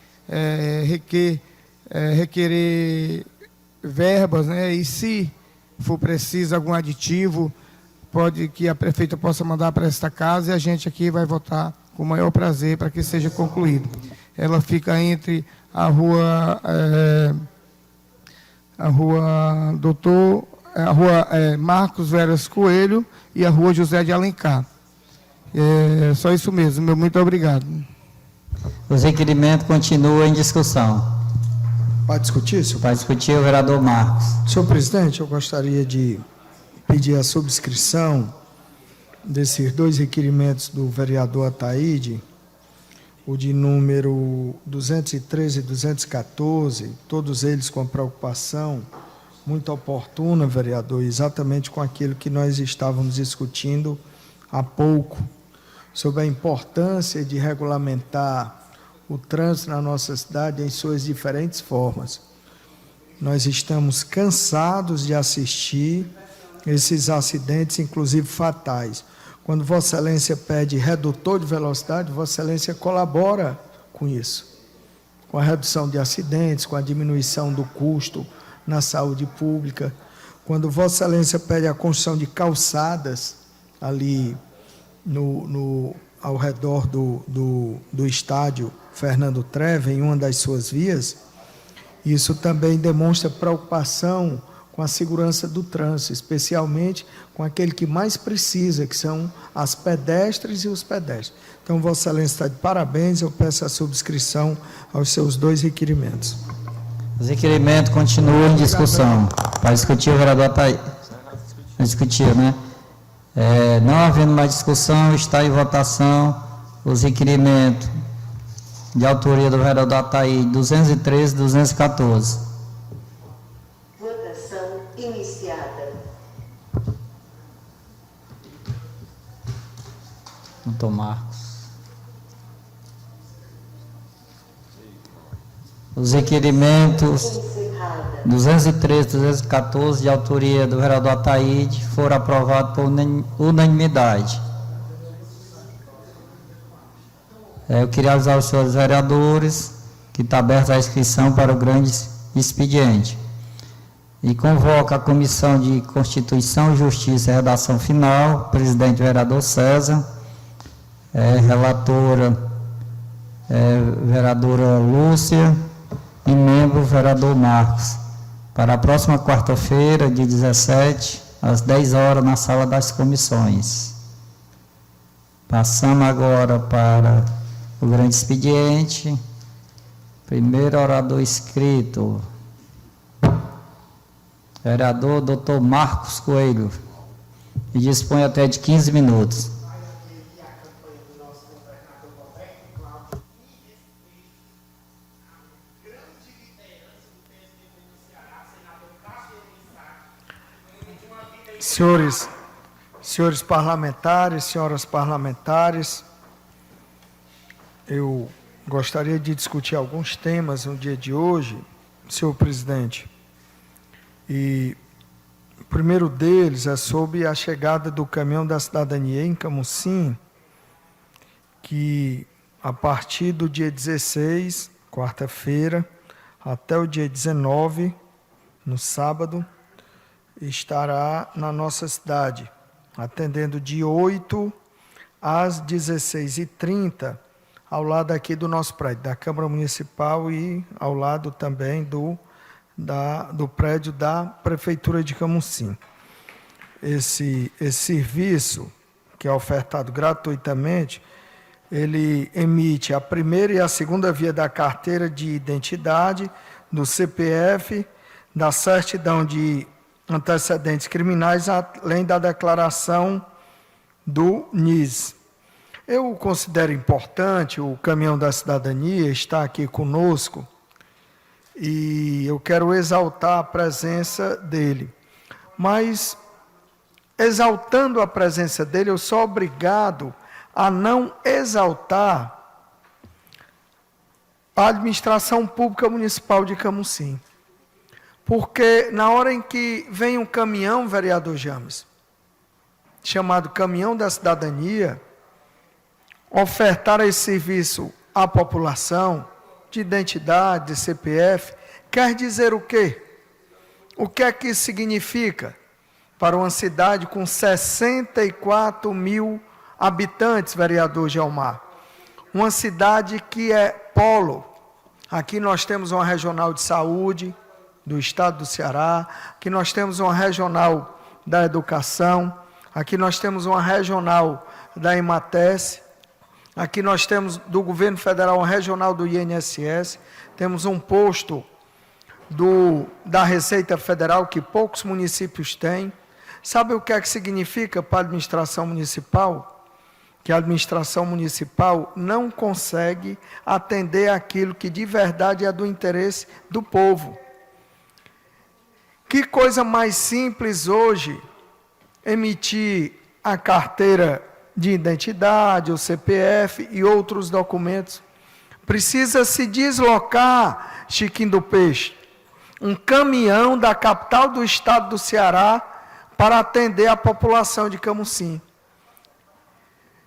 requerer verbas, né? E se for preciso algum aditivo, pode que a prefeita possa mandar para esta casa, e a gente aqui vai votar com o maior prazer para que seja concluído. Ela fica entre a rua Marcos Veras Coelho e a rua José de Alencar. Só isso mesmo, meu muito obrigado. Os requerimentos continuam em discussão. Para discutir, senhor? Para discutir, o vereador Marcos. Senhor presidente, eu gostaria de pedir a subscrição desses 2 requerimentos do vereador Ataíde, o de número 213 e 214, todos eles com preocupação muito oportuna, vereador, exatamente com aquilo que nós estávamos discutindo há pouco, sobre a importância de regulamentar o trânsito na nossa cidade em suas diferentes formas. Nós estamos cansados de assistir esses acidentes, inclusive fatais. Quando Vossa Excelência pede redutor de velocidade, Vossa Excelência colabora com isso, com a redução de acidentes, com a diminuição do custo na saúde pública. Quando Vossa Excelência pede a construção de calçadas ali ao redor do estádio Fernando Treve, em uma das suas vias, isso também demonstra preocupação com a segurança do trânsito, especialmente com aquele que mais precisa, que são as pedestres e os pedestres. Então, Vossa Excelência está de parabéns, eu peço a subscrição aos seus 2 requerimentos. Os requerimentos continuam em discussão. Para discutir, o vereador Ataíde. Discutir, né? Não havendo mais discussão, está em votação os requerimentos de autoria do vereador Ataíde, 213 e 214. Votação iniciada. Doutor Marcos. Os requerimentos 213 e 214, de autoria do vereador Ataíde, foram aprovados por unanimidade. Eu queria avisar os senhores vereadores que está aberta a inscrição para o grande expediente. E convoca a Comissão de Constituição, Justiça e Redação Final, presidente vereador César, relatora vereadora Lúcia e membro vereador Marcos, para a próxima quarta-feira, dia 17, às 10 horas, na sala das comissões. Passamos agora para o grande expediente. Primeiro orador inscrito, vereador Dr. Marcos Coelho, e dispõe até de 15 minutos. Senhores parlamentares, senhoras parlamentares, eu gostaria de discutir alguns temas no dia de hoje, senhor presidente. E o primeiro deles é sobre a chegada do Caminhão da Cidadania em Camusim, que a partir do dia 16, quarta-feira, até o dia 19, no sábado, estará na nossa cidade, atendendo de 8 às 16h30, ao lado aqui do nosso prédio, da Câmara Municipal e ao lado também do prédio da Prefeitura de Camusim. Esse serviço, que é ofertado gratuitamente, ele emite a primeira e a segunda via da carteira de identidade, do CPF, da certidão de antecedentes criminais, além da declaração do NIS. Eu considero importante o Caminhão da Cidadania estar aqui conosco e eu quero exaltar a presença dele. Mas, exaltando a presença dele, eu sou obrigado a não exaltar a administração pública municipal de Camusim. Porque na hora em que vem um caminhão, vereador James, chamado Caminhão da Cidadania, ofertar esse serviço à população, de identidade, de CPF, quer dizer o quê? O que é que isso significa para uma cidade com 64 mil habitantes, vereador Gelmar? Uma cidade que é polo. Aqui nós temos uma regional de saúde do estado do Ceará, aqui nós temos uma regional da educação, aqui nós temos uma regional da Imates, aqui nós temos do governo federal uma regional do INSS, temos um posto da Receita Federal que poucos municípios têm. Sabe o que é que significa para a administração municipal? Que a administração municipal não consegue atender aquilo que de verdade é do interesse do povo. Que coisa mais simples hoje emitir a carteira de identidade, o CPF e outros documentos. Precisa se deslocar, Chiquinho do Peixe, um caminhão da capital do estado do Ceará para atender a população de Camusim.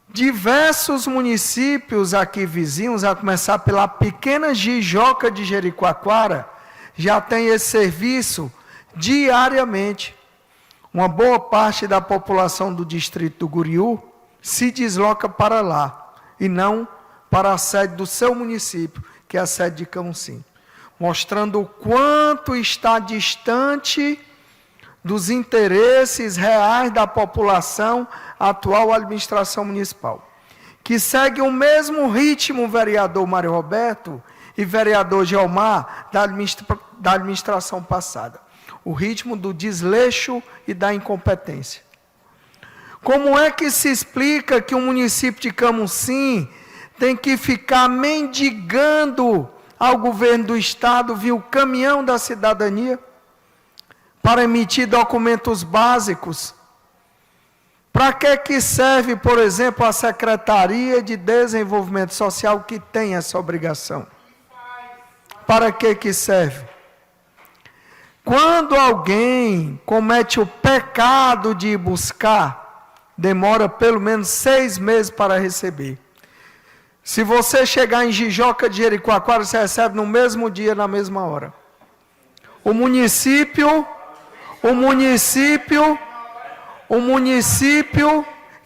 Diversos municípios aqui vizinhos, a começar pela pequena Jijoca de Jericoacoara, já tem esse serviço diariamente. Uma boa parte da população do distrito do Guriú se desloca para lá, e não para a sede do seu município, que é a sede de Camusim, mostrando o quanto está distante dos interesses reais da população a atual administração municipal, que segue o mesmo ritmo, vereador Mário Roberto e vereador Gelmar, da administração passada, o ritmo do desleixo e da incompetência. Como é que se explica que o município de Camusim tem que ficar mendigando ao governo do estado via o Caminhão da Cidadania para emitir documentos básicos? Para que serve, por exemplo, a Secretaria de Desenvolvimento Social, que tem essa obrigação? Para que serve? Quando alguém comete o pecado de ir buscar, demora pelo menos 6 meses para receber. Se você chegar em Jijoca de Jericoacoara, você recebe no mesmo dia, na mesma hora. O município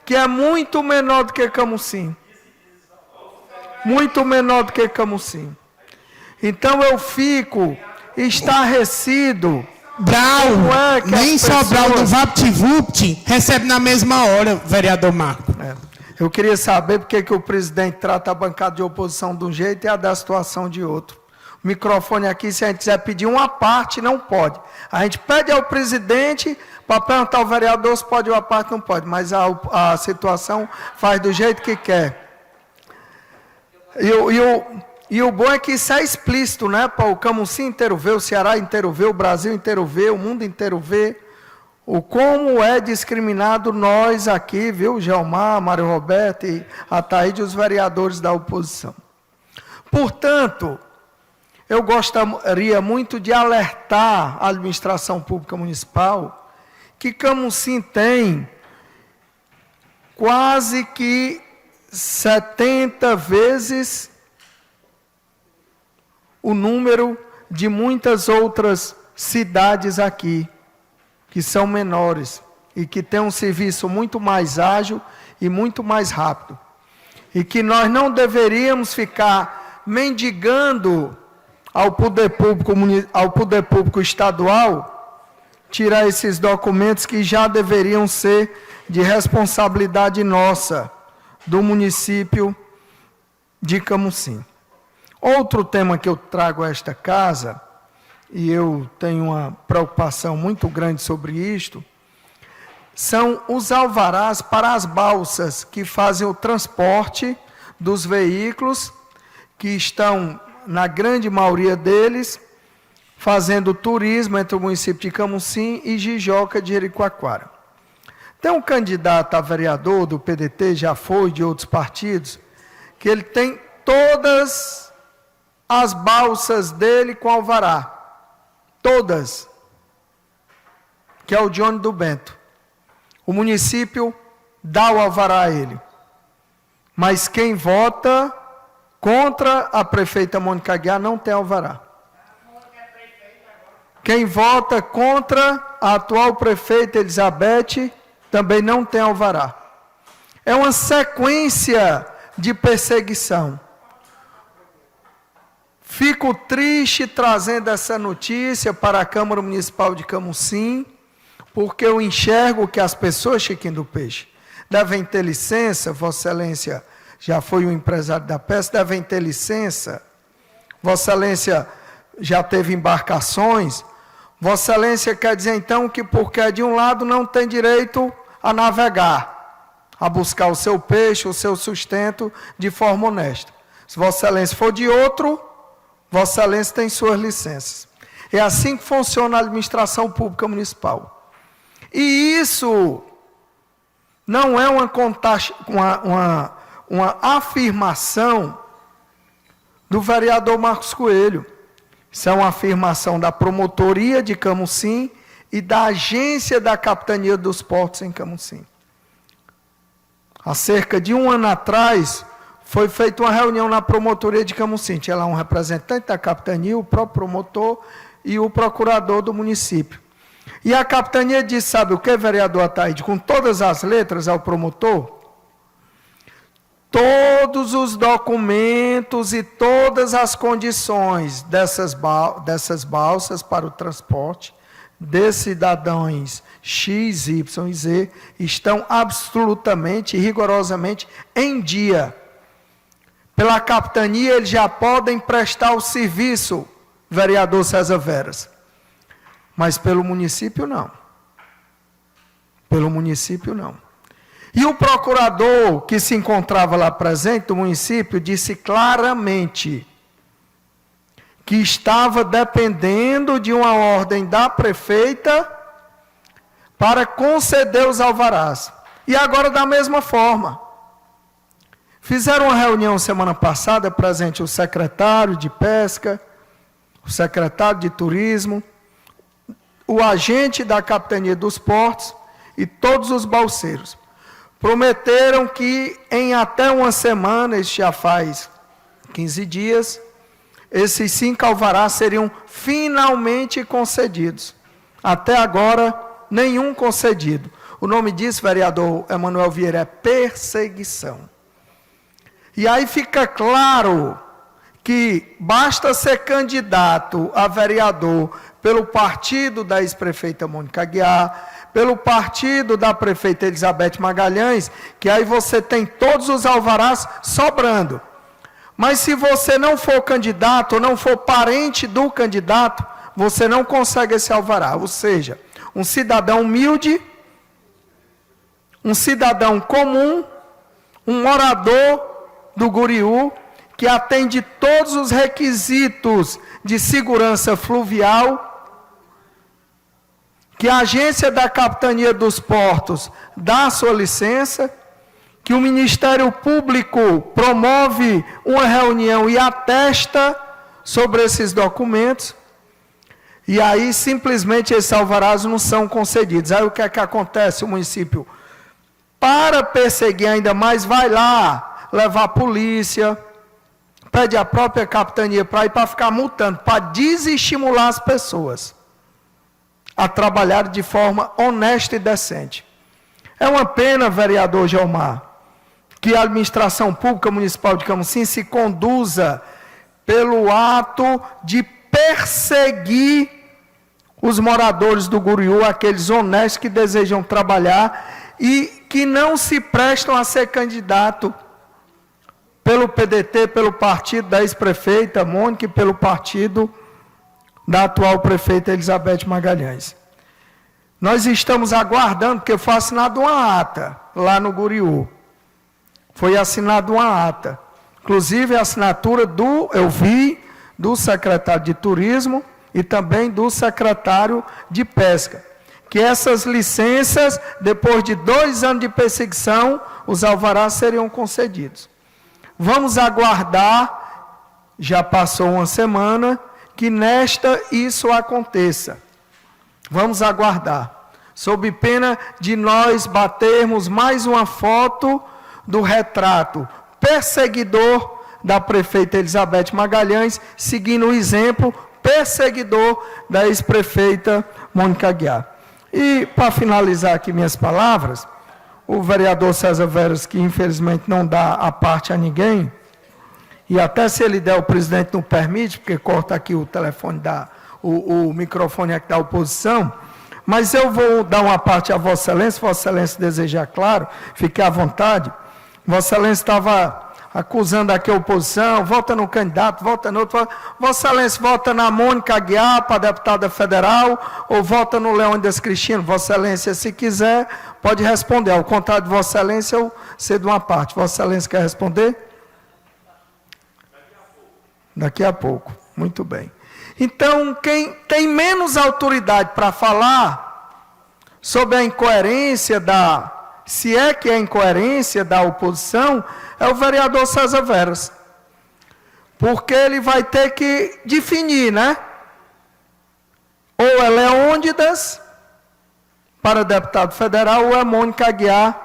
que é muito menor do que Camusim. Muito menor do que Camusim. Então eu fico estarrecido. Brau, nem Sobral do VaptVupt recebe na mesma hora, vereador Marco. Eu queria saber porque que o presidente trata a bancada de oposição de um jeito e a da situação de outro. O microfone aqui, se a gente quiser pedir uma parte, não pode. A gente pede ao presidente para perguntar ao vereador se pode uma parte, não pode. Mas a situação faz do jeito que quer. E o bom é que isso é explícito, né? Para o Camusim inteiro ver, o Ceará inteiro ver, o Brasil inteiro ver, o mundo inteiro ver. O como é discriminado nós aqui, viu? Gelmar, Mário Roberto e Ataíde, os vereadores da oposição. Portanto, eu gostaria muito de alertar a administração pública municipal que Camusim tem quase que 70 vezes o número de muitas outras cidades aqui, que são menores e que têm um serviço muito mais ágil e muito mais rápido. E que nós não deveríamos ficar mendigando ao poder público estadual tirar esses documentos que já deveriam ser de responsabilidade nossa, do município de Camusim. Outro tema que eu trago a esta casa, e eu tenho uma preocupação muito grande sobre isto, são os alvarás para as balsas que fazem o transporte dos veículos que estão, na grande maioria deles, fazendo turismo entre o município de Camusim e Jijoca de Jericoacoara. Tem um candidato a vereador do PDT, já foi, de outros partidos, que ele tem todas as balsas dele com alvará. Todas. Que é o Johnny do Bento. O município dá o alvará a ele. Mas quem vota contra a prefeita Mônica Aguiar não tem alvará. Quem vota contra a atual prefeita Elizabeth também não tem alvará. É uma sequência de perseguição. Fico triste trazendo essa notícia para a Câmara Municipal de Camusim, porque eu enxergo que as pessoas, Chiquinho do Peixe, devem ter licença. Vossa Excelência já foi um empresário da pesca, devem ter licença. Vossa Excelência já teve embarcações. Vossa Excelência quer dizer então que porque é de um lado não tem direito a navegar, a buscar o seu peixe, o seu sustento de forma honesta. Se Vossa Excelência for de outro, Vossa Excelência tem suas licenças. É assim que funciona a administração pública municipal. E isso não é uma afirmação do vereador Marcos Coelho. Isso é uma afirmação da promotoria de Camusim e da agência da Capitania dos Portos em Camusim. Há cerca de um ano atrás, foi feita uma reunião na promotoria de Camusim. Tinha lá um representante da capitania, o próprio promotor e o procurador do município. E a capitania disse, sabe o que, vereador Ataíde? Com todas as letras ao promotor, todos os documentos e todas as condições dessas balsas para o transporte desses cidadãos X, Y e Z estão absolutamente e rigorosamente em dia. Pela capitania, eles já podem prestar o serviço, vereador César Veras. Mas pelo município, não. Pelo município, não. E o procurador que se encontrava lá presente do município disse claramente que estava dependendo de uma ordem da prefeita para conceder os alvarás. E agora da mesma forma. Fizeram uma reunião semana passada, presente o secretário de Pesca, o secretário de Turismo, o agente da Capitania dos Portos e todos os balseiros. Prometeram que em até uma semana, isso já faz 15 dias, esses 5 alvarás seriam finalmente concedidos. Até agora, nenhum concedido. O nome disso, vereador Emanuel Vieira, é perseguição. E aí fica claro que basta ser candidato a vereador pelo partido da ex-prefeita Mônica Aguiar, pelo partido da prefeita Elizabeth Magalhães, que aí você tem todos os alvarás sobrando. Mas se você não for candidato, ou não for parente do candidato, você não consegue esse alvará. Ou seja, um cidadão humilde, um cidadão comum, um morador do Guriú, que atende todos os requisitos de segurança fluvial, que a agência da Capitania dos Portos dá a sua licença, que o Ministério Público promove uma reunião e atesta sobre esses documentos, e aí simplesmente esses alvarás não são concedidos. Aí o que é que acontece? O município, para perseguir ainda mais, vai lá levar a polícia, pede a própria capitania para ir para ficar multando, para desestimular as pessoas a trabalhar de forma honesta e decente. É uma pena, vereador Gelmar, que a administração pública municipal de Camusim se conduza pelo ato de perseguir os moradores do Guriú, aqueles honestos que desejam trabalhar e que não se prestam a ser candidato pelo PDT, pelo partido da ex-prefeita Mônica e pelo partido da atual prefeita Elizabeth Magalhães. Nós estamos aguardando, porque foi assinada uma ata lá no Guriú. Foi assinada uma ata. Inclusive a assinatura do secretário de Turismo e também do secretário de Pesca. Que essas licenças, depois de 2 anos de perseguição, os alvarás seriam concedidos. Vamos aguardar, já passou uma semana, que nesta isso aconteça. Vamos aguardar, sob pena de nós batermos mais uma foto do retrato perseguidor da prefeita Elizabeth Magalhães, seguindo o exemplo perseguidor da ex-prefeita Mônica Aguiar. E, para finalizar aqui minhas palavras, o vereador César Veras, que infelizmente não dá a parte a ninguém, e até se ele der, o presidente não permite, porque corta aqui o telefone, o microfone aqui da oposição, mas eu vou dar uma parte a Vossa Excelência, se Vossa Excelência desejar, claro, fique à vontade. Vossa Excelência estava acusando aqui a oposição, vota no candidato, vota no outro. Vossa Excelência vota na Mônica Aguiar para deputada federal ou vota no Leônidas Cristino? Vossa Excelência, se quiser, pode responder. Ao contrário de Vossa Excelência, eu cedo uma parte. Vossa Excelência quer responder? Daqui a pouco. Muito bem. Então, quem tem menos autoridade para falar sobre a incoerência se é que é incoerência da oposição, é o vereador César Veras. Porque ele vai ter que definir, né? Ou é Leônidas para deputado federal, ou é Mônica Aguiar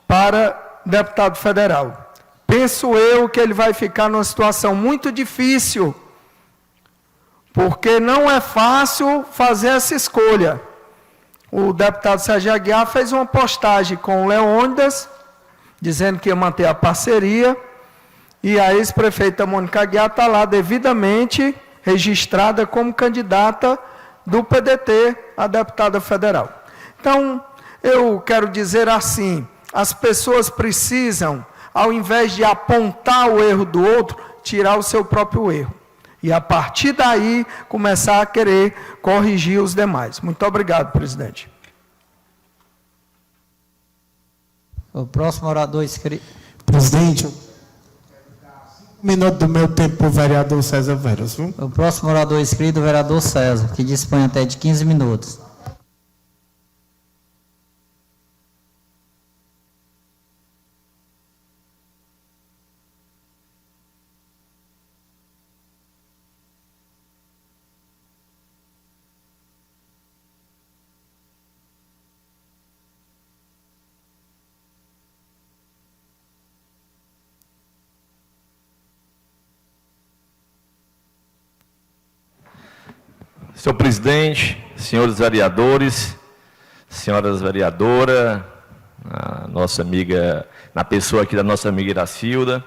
para deputado federal. Penso eu que ele vai ficar numa situação muito difícil, porque não é fácil fazer essa escolha. O deputado Sérgio Aguiar fez uma postagem com o Leônidas, dizendo que ia manter a parceria, e a ex-prefeita Mônica Aguiar está lá devidamente registrada como candidata do PDT a deputada federal. Então, eu quero dizer assim, as pessoas precisam, ao invés de apontar o erro do outro, tirar o seu próprio erro. E a partir daí, começar a querer corrigir os demais. Muito obrigado, presidente. O próximo orador inscrito. Presidente, 1 minuto do meu tempo para o vereador César Veras, viu? O próximo orador inscrito, o vereador César, que dispõe até de 15 minutos. Senhor presidente, senhores vereadores, senhoras vereadoras, a nossa amiga, na pessoa aqui da nossa amiga Iracilda,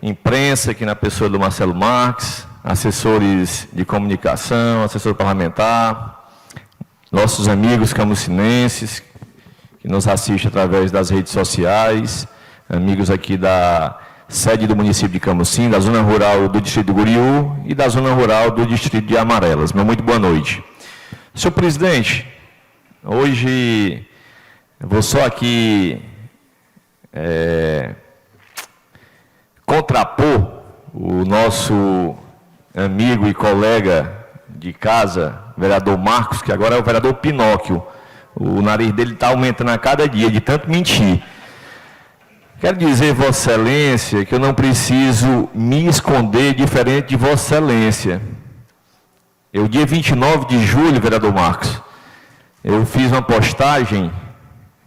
imprensa aqui na pessoa do Marcelo Marques, assessores de comunicação, assessor parlamentar, nossos amigos camucinenses, que nos assistem através das redes sociais, amigos aqui da sede do município de Camusim, da zona rural do distrito do Guriú e da zona rural do distrito de Amarelas. Meu muito boa noite. Senhor presidente, hoje eu vou só aqui contrapor o nosso amigo e colega de casa, vereador Marcos, que agora é o vereador Pinóquio. O nariz dele está aumentando a cada dia, de tanto mentir. Quero dizer, Vossa Excelência, que eu não preciso me esconder diferente de Vossa Excelência. Eu, dia 29 de julho, vereador Marcos, eu fiz uma postagem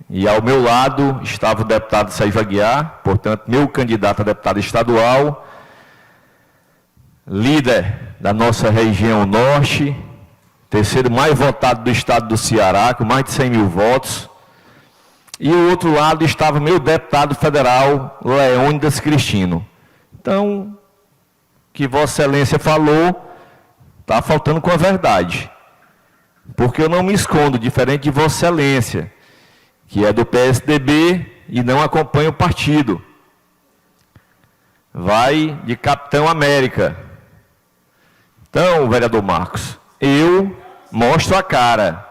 e ao meu lado estava o deputado Sérgio Aguiar, portanto, meu candidato a deputado estadual, líder da nossa região norte, terceiro mais votado do estado do Ceará, com mais de 100 mil votos. E o outro lado estava meu deputado federal, Leônidas Cristino. Então, o que Vossa Excelência falou, está faltando com a verdade. Porque eu não me escondo, diferente de Vossa Excelência, que é do PSDB e não acompanha o partido. Vai de Capitão América. Então, vereador Marcos, eu mostro a cara.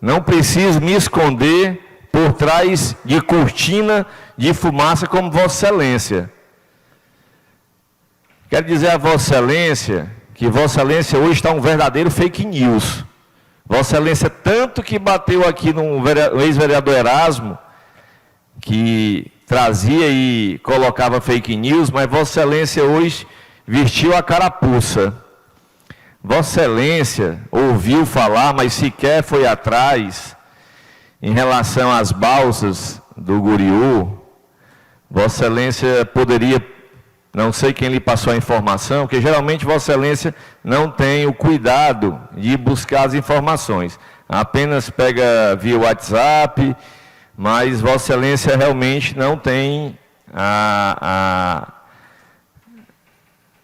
Não preciso me esconder por trás de cortina de fumaça como Vossa Excelência. Quero dizer a Vossa Excelência que Vossa Excelência hoje está um verdadeiro fake news. Vossa Excelência tanto que bateu aqui no ex-vereador Erasmo, que trazia e colocava fake news, mas Vossa Excelência hoje vestiu a carapuça. Vossa Excelência ouviu falar, mas sequer foi atrás, em relação às balsas do Guriú. Vossa Excelência poderia, não sei quem lhe passou a informação, porque geralmente Vossa Excelência não tem o cuidado de buscar as informações. Apenas pega via WhatsApp, mas Vossa Excelência realmente não tem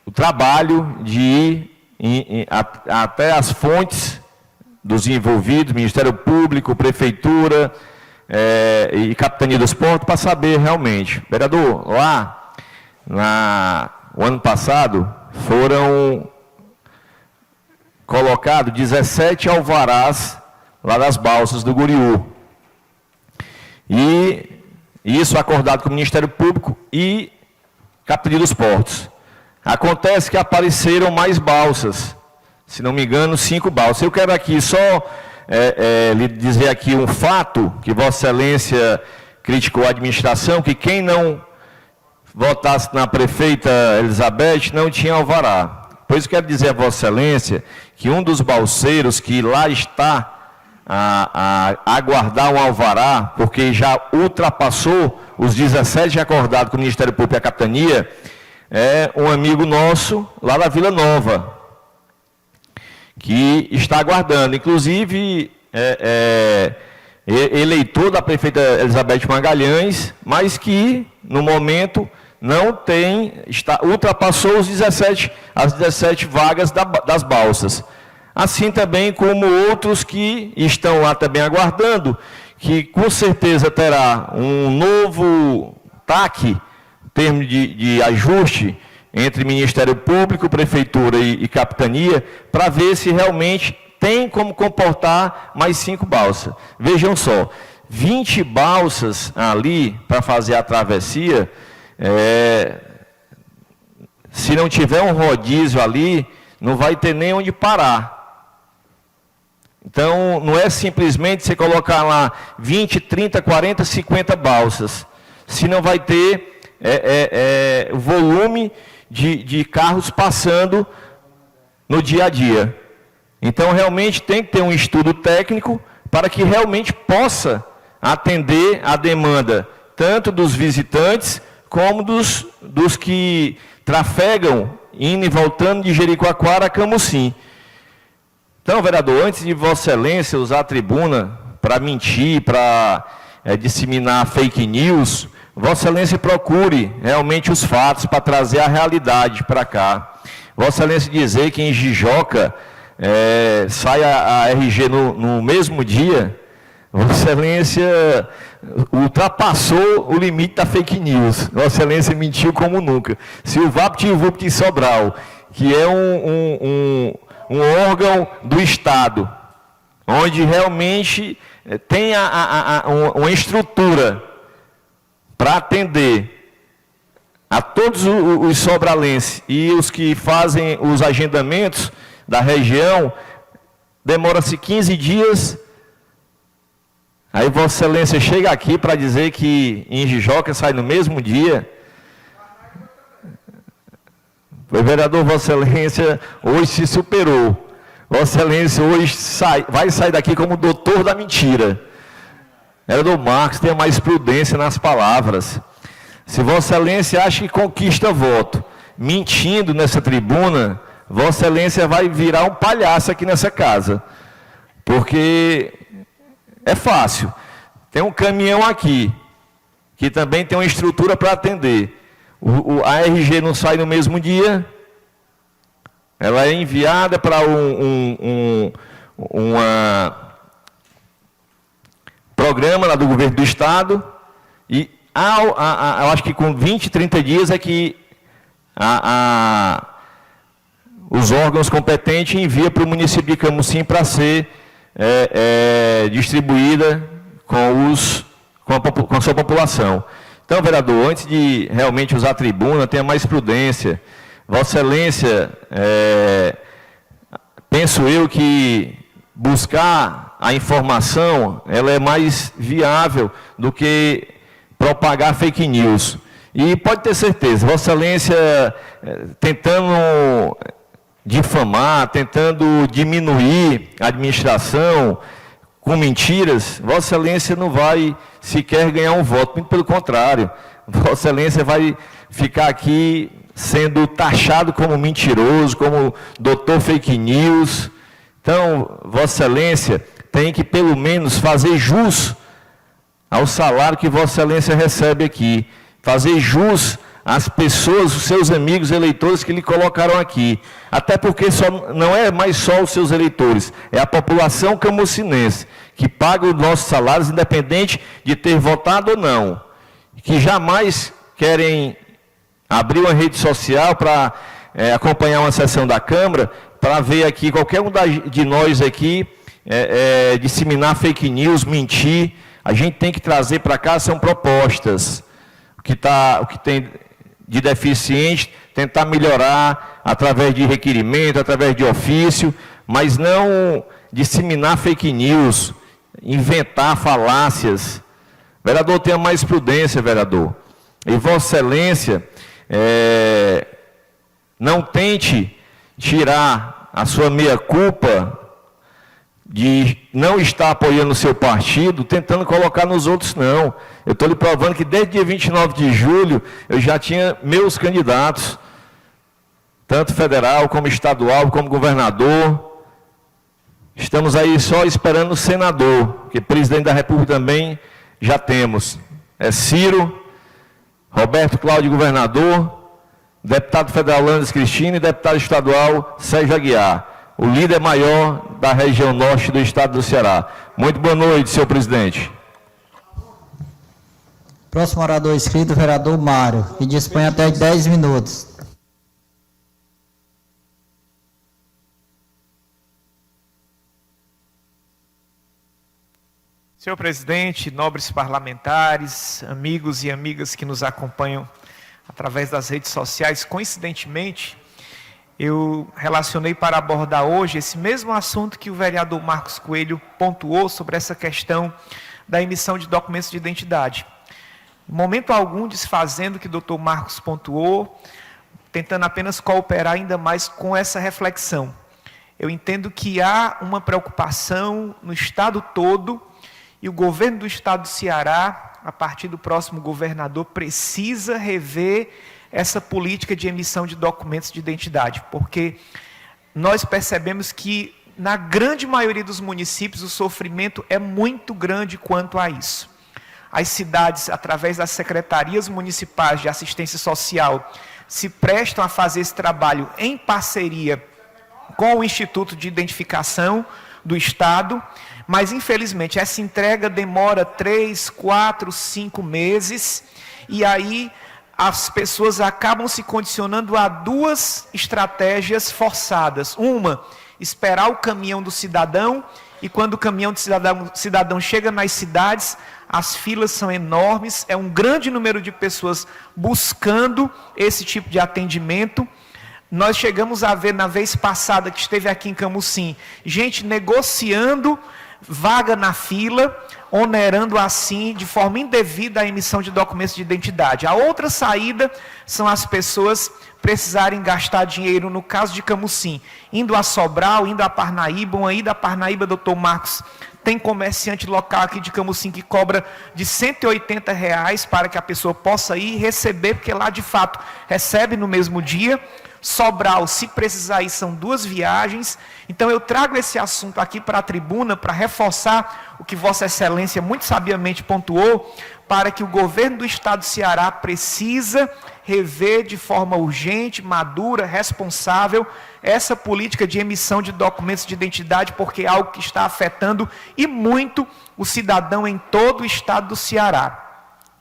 o trabalho de ir até as fontes dos envolvidos, Ministério Público, Prefeitura e Capitania dos Portos, para saber realmente. Vereador, lá, o ano passado, foram colocados 17 alvarás lá das balsas do Guriú. E isso acordado com o Ministério Público e Capitania dos Portos. Acontece que apareceram mais balsas, se não me engano, 5 balsas. Eu quero aqui só lhe dizer aqui um fato, que Vossa Excelência criticou a administração, que quem não votasse na prefeita Elizabeth não tinha alvará. Pois quero dizer a Vossa Excelência que um dos balseiros que lá está a aguardar um alvará, porque já ultrapassou os 17 acordados com o Ministério Público e a Capitania, é um amigo nosso lá da Vila Nova, que está aguardando, inclusive eleitor da prefeita Elizabeth Magalhães, mas que no momento não tem, ultrapassou as 17 vagas das balsas. Assim também como outros que estão lá também aguardando, que com certeza terá um novo TAC, termo de ajuste entre Ministério Público, Prefeitura e Capitania, para ver se realmente tem como comportar mais 5 balsas. Vejam só, 20 balsas ali para fazer a travessia, se não tiver um rodízio ali, não vai ter nem onde parar. Então, não é simplesmente você colocar lá 20, 30, 40, 50 balsas, se não vai ter volume de carros passando no dia a dia. Então, realmente tem que ter um estudo técnico para que realmente possa atender a demanda, tanto dos visitantes, como dos que trafegam, indo e voltando de Jericoacoara a Camusim. Então, vereador, antes de Vossa Excelência usar a tribuna para mentir, para disseminar fake news, Vossa Excelência procure realmente os fatos para trazer a realidade para cá. Vossa Excelência dizer que em Jijoca sai a RG no mesmo dia, Vossa Excelência ultrapassou o limite da fake news. Vossa Excelência mentiu como nunca. Se o VaptVupt em Sobral, que é um órgão do Estado, onde realmente tem uma estrutura para atender a todos os sobralenses e os que fazem os agendamentos da região, demora-se 15 dias, aí Vossa Excelência chega aqui para dizer que em Jijoca sai no mesmo dia. O vereador Vossa Excelência hoje se superou. Vossa Excelência hoje vai sair daqui como doutor da mentira. Vereador Marcos, tenha mais prudência nas palavras. Se Vossa Excelência acha que conquista voto, mentindo nessa tribuna, Vossa Excelência vai virar um palhaço aqui nessa casa. Porque é fácil. Tem um caminhão aqui, que também tem uma estrutura para atender. A RG não sai no mesmo dia, ela é enviada para programa lá do governo do estado, e eu acho que com 20, 30 dias é que os órgãos competentes enviam para o município de Camusim para ser distribuída com a sua população. Então, vereador, antes de realmente usar a tribuna, tenha mais prudência. Vossa Excelência, penso eu que buscar a informação, ela é mais viável do que propagar fake news. E pode ter certeza, Vossa Excelência tentando difamar, tentando diminuir a administração com mentiras, Vossa Excelência não vai sequer ganhar um voto, muito pelo contrário. Vossa Excelência vai ficar aqui sendo taxado como mentiroso, como doutor fake news. Então, Vossa Excelência tem que, pelo menos, fazer jus ao salário que Vossa Excelência recebe aqui. Fazer jus às pessoas, os seus amigos eleitores que lhe colocaram aqui. Até porque não é mais só os seus eleitores, é a população camucinense, que paga os nossos salários, independente de ter votado ou não. Que jamais querem abrir uma rede social para acompanhar uma sessão da Câmara, para ver aqui, qualquer um de nós aqui, disseminar fake news, mentir. A gente tem que trazer para cá, são propostas. O que tem de deficiente, tentar melhorar através de requerimento, através de ofício, mas não disseminar fake news, inventar falácias. Vereador, tenha mais prudência, vereador. E Vossa Excelência, não tente tirar a sua meia-culpa de não estar apoiando o seu partido, tentando colocar nos outros, não. Eu estou lhe provando que desde dia 29 de julho, eu já tinha meus candidatos, tanto federal, como estadual, como governador. Estamos aí só esperando o senador, porque presidente da República também já temos. É Ciro, Roberto Cláudio, governador, deputado federal Landes Cristina e deputado estadual Sérgio Aguiar. O líder maior da região norte do estado do Ceará. Muito boa noite, senhor presidente. Próximo orador inscrito, vereador Mário, que dispõe até 10 minutos. Senhor presidente, nobres parlamentares, amigos e amigas que nos acompanham através das redes sociais, coincidentemente, eu relacionei para abordar hoje esse mesmo assunto que o vereador Marcos Coelho pontuou sobre essa questão da emissão de documentos de identidade. Em momento algum desfazendo o que o doutor Marcos pontuou, tentando apenas cooperar ainda mais com essa reflexão. Eu entendo que há uma preocupação no estado todo e o governo do estado do Ceará, a partir do próximo governador, precisa rever essa política de emissão de documentos de identidade, porque nós percebemos que, na grande maioria dos municípios, o sofrimento é muito grande quanto a isso. As cidades, através das secretarias municipais de assistência social, se prestam a fazer esse trabalho em parceria com o Instituto de Identificação do Estado, mas, infelizmente, essa entrega demora 3, 4, 5 meses, e aí as pessoas acabam se condicionando a duas estratégias forçadas. Uma, esperar o caminhão do cidadão, e quando o caminhão do cidadão chega nas cidades, as filas são enormes, é um grande número de pessoas buscando esse tipo de atendimento. Nós chegamos a ver, na vez passada que esteve aqui em Camusim, gente negociando vaga na fila, onerando assim, de forma indevida, a emissão de documentos de identidade. A outra saída são as pessoas precisarem gastar dinheiro, no caso de Camusim, indo a Sobral, indo a Parnaíba, uma ida a Parnaíba, doutor Marcos, Tem comerciante local aqui de Camusim que cobra de R$ 180 para que a pessoa possa ir e receber, porque lá de fato recebe no mesmo dia. Sobral, se precisar ir, são 2 viagens. Então eu trago esse assunto aqui para a tribuna para reforçar o que Vossa Excelência muito sabiamente pontuou, para que o governo do estado do Ceará precisa rever de forma urgente, madura, responsável, essa política de emissão de documentos de identidade, porque é algo que está afetando e muito o cidadão em todo o estado do Ceará.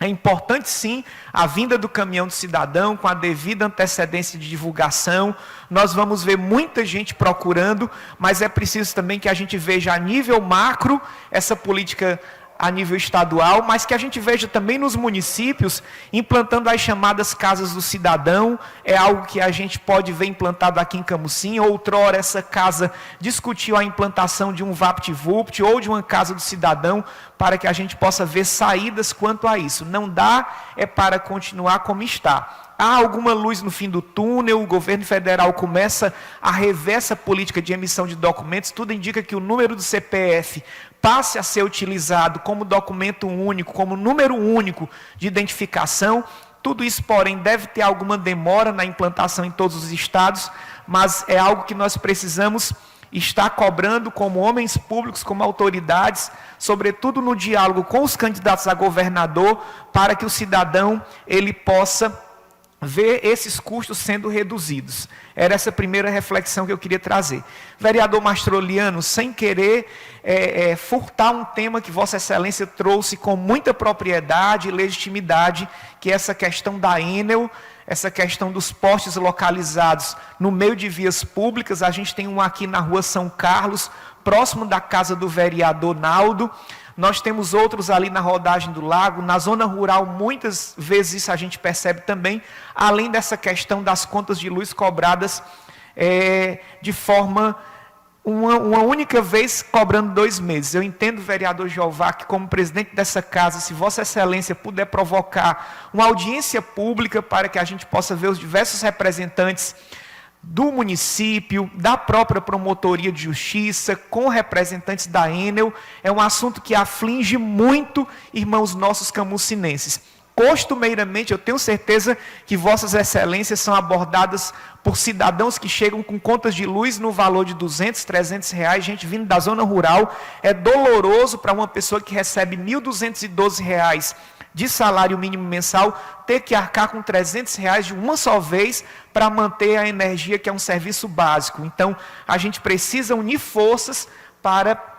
É importante, sim, a vinda do caminhão do cidadão, com a devida antecedência de divulgação. Nós vamos ver muita gente procurando, mas é preciso também que a gente veja a nível macro essa política a nível estadual, mas que a gente veja também nos municípios, implantando as chamadas casas do cidadão. É algo que a gente pode ver implantado aqui em Camusim. Outrora essa casa discutiu a implantação de um VaptVupt ou de uma casa do cidadão, para que a gente possa ver saídas quanto a isso. Não dá para continuar como está. Há alguma luz no fim do túnel, o governo federal começa a rever essa política de emissão de documentos, tudo indica que o número do CPF passe a ser utilizado como documento único, como número único de identificação. Tudo isso, porém, deve ter alguma demora na implantação em todos os estados, mas é algo que nós precisamos estar cobrando como homens públicos, como autoridades, sobretudo no diálogo com os candidatos a governador, para que o cidadão ele possa ver esses custos sendo reduzidos. Era essa primeira reflexão que eu queria trazer. Vereador Mastroliano, sem querer furtar um tema que Vossa Excelência trouxe com muita propriedade e legitimidade, que é essa questão da Enel, essa questão dos postes localizados no meio de vias públicas. A gente tem um aqui na rua São Carlos, próximo da casa do vereador Naldo. Nós temos outros ali na Rodagem do Lago, na zona rural, muitas vezes isso a gente percebe também, além dessa questão das contas de luz cobradas de forma, uma única vez, cobrando 2 meses. Eu entendo, vereador Jeová, que como presidente dessa casa, se Vossa Excelência puder provocar uma audiência pública para que a gente possa ver os diversos representantes do município, da própria promotoria de justiça, com representantes da Enel, é um assunto que aflige muito irmãos nossos camucinenses. Costumeiramente, eu tenho certeza que Vossas Excelências são abordadas por cidadãos que chegam com contas de luz no valor de 200, 300 reais, gente vindo da zona rural. É doloroso para uma pessoa que recebe R$ 1.212 de salário mínimo mensal, ter que arcar com R$ 300 de uma só vez para manter a energia, que é um serviço básico. Então, a gente precisa unir forças para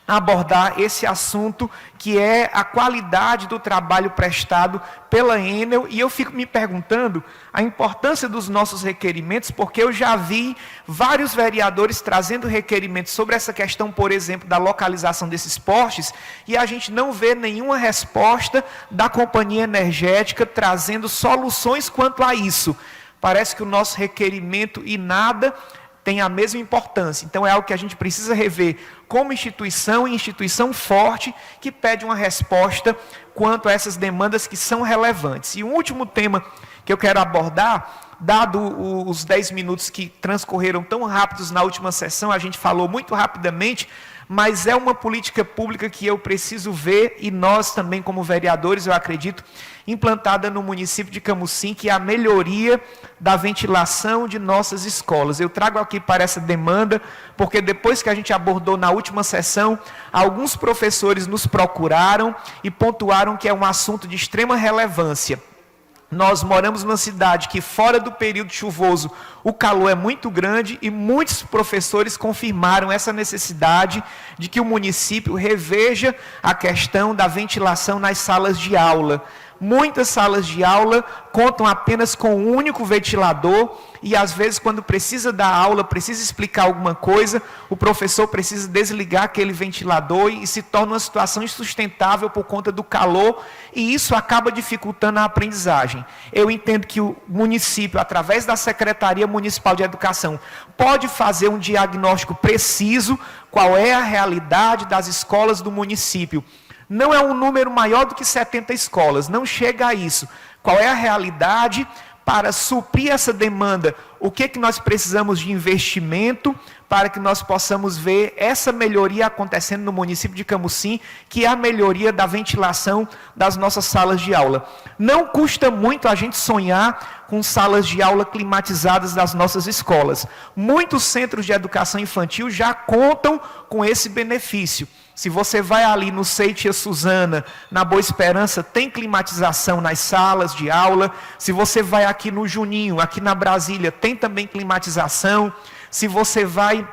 abordar esse assunto, que é a qualidade do trabalho prestado pela Enel. E eu fico me perguntando a importância dos nossos requerimentos, porque eu já vi vários vereadores trazendo requerimentos sobre essa questão, por exemplo, da localização desses postes, e a gente não vê nenhuma resposta da companhia energética trazendo soluções quanto a isso. Parece que o nosso requerimento e nada tem a mesma importância. Então é algo que a gente precisa rever como instituição, e instituição forte, que pede uma resposta quanto a essas demandas que são relevantes. E um último tema que eu quero abordar, dado os 10 minutos que transcorreram tão rápidos na última sessão, a gente falou muito rapidamente, mas é uma política pública que eu preciso ver, e nós também como vereadores, eu acredito, implantada no município de Camusim, que é a melhoria da ventilação de nossas escolas. Eu trago aqui para essa demanda, porque depois que a gente abordou na última sessão, alguns professores nos procuraram e pontuaram que é um assunto de extrema relevância. Nós moramos numa cidade que, fora do período chuvoso, o calor é muito grande, e muitos professores confirmaram essa necessidade de que o município reveja a questão da ventilação nas salas de aula. Muitas salas de aula contam apenas com um único ventilador, e às vezes, quando precisa dar aula, precisa explicar alguma coisa, o professor precisa desligar aquele ventilador, e se torna uma situação insustentável por conta do calor, e isso acaba dificultando a aprendizagem. Eu entendo que o município, através da Secretaria Municipal de Educação, pode fazer um diagnóstico preciso, qual é a realidade das escolas do município. Não é um número maior do que 70 escolas, não chega a isso. Qual é a realidade para suprir essa demanda? O que nós precisamos de investimento para que nós possamos ver essa melhoria acontecendo no município de Camusim, que é a melhoria da ventilação das nossas salas de aula. Não custa muito a gente sonhar com salas de aula climatizadas das nossas escolas. Muitos centros de educação infantil já contam com esse benefício. Se você vai ali no Tia Suzana, na Boa Esperança, tem climatização nas salas de aula. Se você vai aqui no Juninho, aqui na Brasília, tem também climatização. Se você vai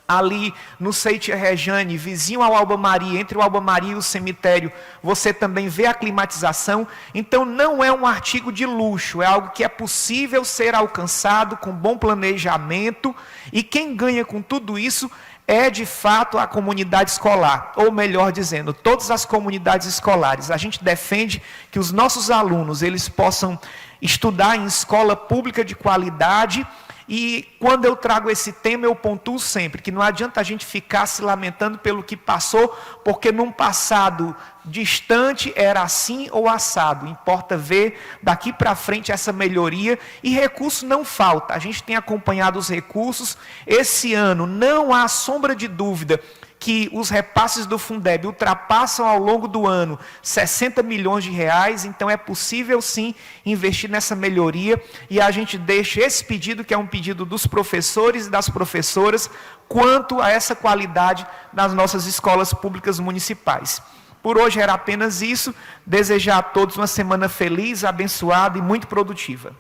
ali no Tia Rejane, vizinho ao Alba Maria, entre o Alba Maria e o cemitério, você também vê a climatização. Então não é um artigo de luxo, é algo que é possível ser alcançado com bom planejamento, e quem ganha com tudo isso é de fato a comunidade escolar, ou melhor dizendo, todas as comunidades escolares. A gente defende que os nossos alunos eles possam estudar em escola pública de qualidade. E quando eu trago esse tema, eu pontuo sempre que não adianta a gente ficar se lamentando pelo que passou, porque num passado distante era assim ou assado. Importa ver daqui para frente essa melhoria, e recurso não falta. A gente tem acompanhado os recursos. Esse ano não há sombra de dúvida que os repasses do Fundeb ultrapassam ao longo do ano 60 milhões de reais, então é possível sim investir nessa melhoria, e a gente deixa esse pedido, que é um pedido dos professores e das professoras, quanto a essa qualidade nas nossas escolas públicas municipais. Por hoje era apenas isso, desejar a todos uma semana feliz, abençoada e muito produtiva.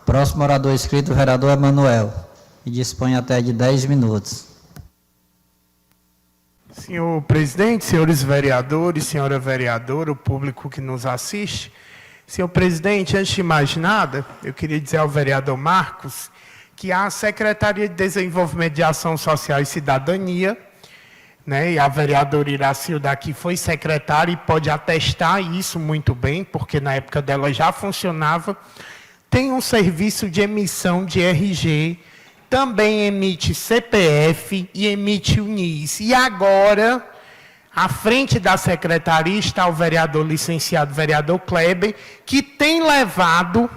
Próximo orador inscrito, o vereador Emanuel, e dispõe até de 10 minutos. Senhor presidente, senhores vereadores, senhora vereadora, o público que nos assiste. Senhor presidente, antes de mais nada, eu queria dizer ao vereador Marcos que a Secretaria de Desenvolvimento de Ação Social e Cidadania, e a vereadora Iracilda aqui foi secretária e pode atestar isso muito bem, porque na época dela já funcionava, tem um serviço de emissão de RG, também emite CPF e emite o NIS. E agora, à frente da secretaria está o vereador licenciado, vereador Kleber, que tem levado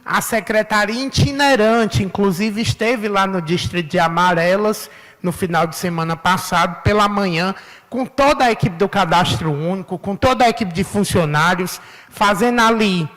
a secretaria itinerante, inclusive esteve lá no distrito de Amarelas, no final de semana passado, pela manhã, com toda a equipe do Cadastro Único, com toda a equipe de funcionários, fazendo ali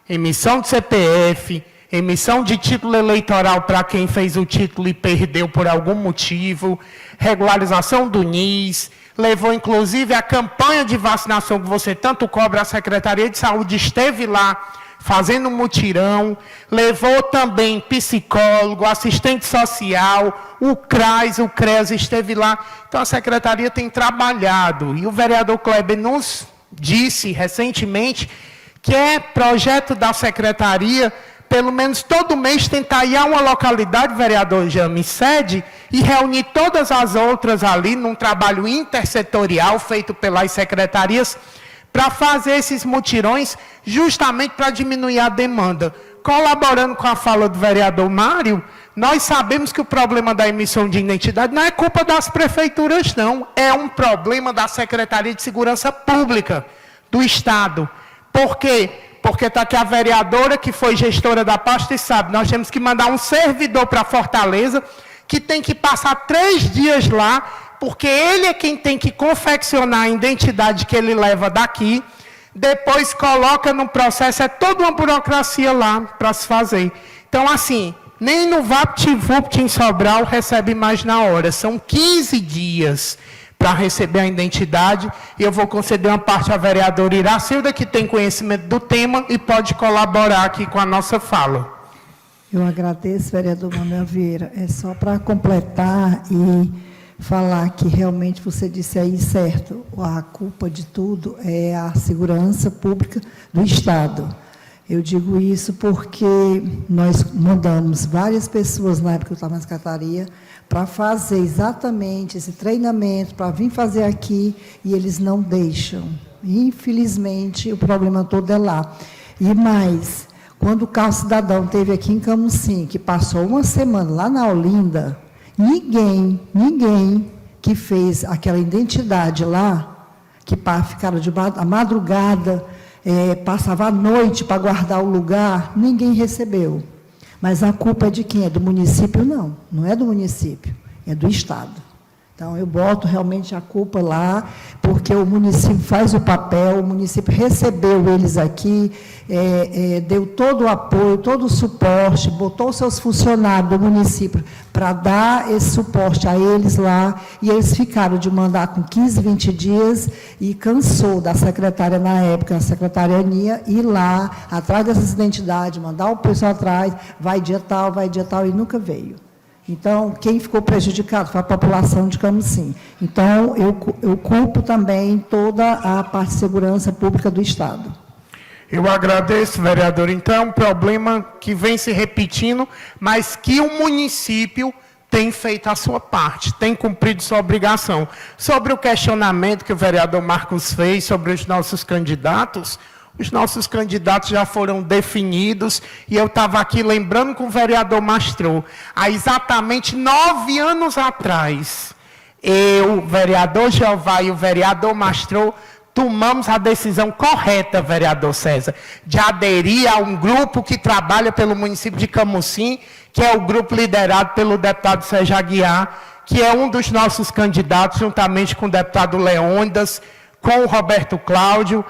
emissão de CPF, emissão de título eleitoral para quem fez o título e perdeu por algum motivo, regularização do NIS, levou inclusive a campanha de vacinação que você tanto cobra, a Secretaria de Saúde esteve lá fazendo um mutirão, levou também psicólogo, assistente social, o CRAS, o CREAS esteve lá. Então a Secretaria tem trabalhado, e o vereador Kleber nos disse recentemente que é projeto da Secretaria pelo menos todo mês tentar ir a uma localidade, vereador Jame, sede, e reunir todas as outras ali num trabalho intersetorial feito pelas secretarias para fazer esses mutirões justamente para diminuir a demanda. Colaborando com a fala do vereador Mário, nós sabemos que o problema da emissão de identidade não é culpa das prefeituras, não. É um problema da Secretaria de Segurança Pública do Estado. Por quê? Porque está aqui a vereadora que foi gestora da pasta e sabe, nós temos que mandar um servidor para Fortaleza, que tem que passar 3 dias lá, porque ele é quem tem que confeccionar a identidade que ele leva daqui, depois coloca no processo, é toda uma burocracia lá para se fazer. Então, assim, nem no VaptVupt em Sobral recebe mais na hora, são 15 dias para receber a identidade, e eu vou conceder uma parte à vereadora Iracilda, que tem conhecimento do tema e pode colaborar aqui com a nossa fala. Eu agradeço, vereador Manuel Vieira. É só para completar e falar que realmente você disse aí certo, a culpa de tudo é a segurança pública do Estado. Eu digo isso porque nós mandamos várias pessoas na época que eu estava na secretaria para fazer exatamente esse treinamento, para vir fazer aqui, e eles não deixam. Infelizmente, o problema todo é lá. E mais, quando o Carro Cidadão esteve aqui em Camusim, que passou uma semana lá na Olinda, ninguém que fez aquela identidade lá, que ficaram a madrugada, passava a noite para guardar o lugar, ninguém recebeu. Mas a culpa é de quem? É do município? Não, não é do município, é do Estado. Então, eu boto realmente a culpa lá, porque o município faz o papel, o município recebeu eles aqui, deu todo o apoio, todo o suporte, botou seus funcionários do município para dar esse suporte a eles lá, e eles ficaram de mandar com 15, 20 dias, e cansou da secretária na época, a secretária Aninha, ir lá, atrás dessas identidades, mandar o pessoal atrás, vai dia tal, e nunca veio. Então, quem ficou prejudicado foi a população de Camusim. Então, eu culpo também toda a parte de segurança pública do Estado. Eu agradeço, vereador. Então, é um problema que vem se repetindo, mas que o município tem feito a sua parte, tem cumprido sua obrigação. Sobre o questionamento que o vereador Marcos fez sobre os nossos candidatos já foram definidos, e eu estava aqui lembrando com o vereador Mastrou, há exatamente 9 anos atrás, eu, o vereador Jeová e o vereador Mastrou, tomamos a decisão correta, vereador César, de aderir a um grupo que trabalha pelo município de Camusim, que é o grupo liderado pelo deputado Sérgio Aguiar, que é um dos nossos candidatos, juntamente com o deputado Leônidas, com o Roberto Cláudio.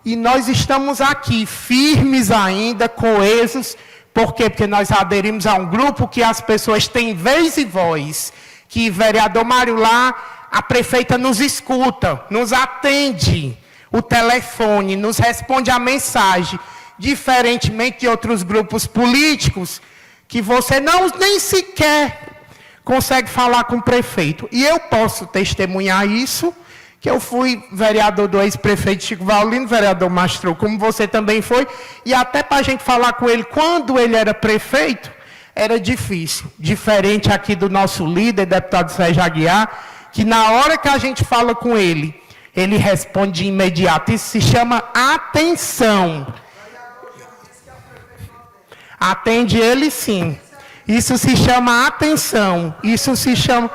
E nós estamos aqui, firmes ainda, coesos. Por quê? Porque nós aderimos a um grupo que as pessoas têm vez e voz. Que vereador Mário lá, a prefeita nos escuta, nos atende o telefone, nos responde a mensagem. Diferentemente de outros grupos políticos, que você nem sequer consegue falar com o prefeito. E eu posso testemunhar isso, que eu fui vereador do ex-prefeito Chico Vaulino, vereador Mastrou, como você também foi, e até para a gente falar com ele quando ele era prefeito, era difícil. Diferente aqui do nosso líder, deputado Sérgio Aguiar, que na hora que a gente fala com ele, ele responde de imediato. Isso se chama atenção. Atende ele sim. Isso se chama atenção. Isso se chama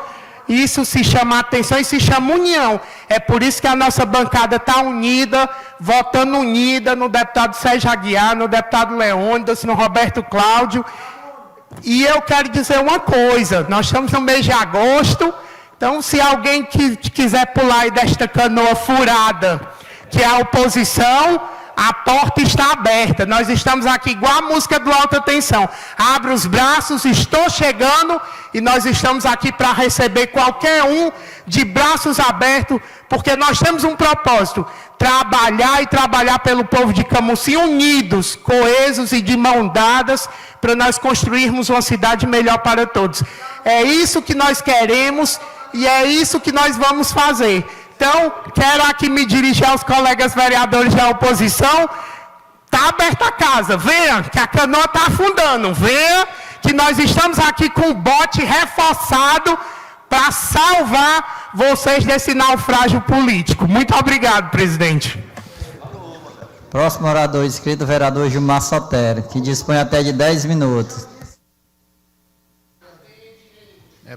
atenção e se chama união. É por isso que a nossa bancada está unida, votando unida no deputado Sérgio Aguiar, no deputado Leônidas, no Roberto Cláudio. E eu quero dizer uma coisa, nós estamos no mês de agosto, então se alguém quiser pular aí desta canoa furada, que é a oposição, a porta está aberta. Nós estamos aqui igual a música do Alta Tensão. Abre os braços, estou chegando, e nós estamos aqui para receber qualquer um de braços abertos, porque nós temos um propósito: trabalhar pelo povo de Camusim unidos, coesos e de mão dadas, para nós construirmos uma cidade melhor para todos. É isso que nós queremos e é isso que nós vamos fazer. Então, quero aqui me dirigir aos colegas vereadores da oposição. Está aberta a casa, venha, que a canoa está afundando. Venha, que nós estamos aqui com o bote reforçado para salvar vocês desse naufrágio político. Muito obrigado, presidente. Próximo orador inscrito, o vereador Gilmar Sotero, que dispõe até de 10 minutos.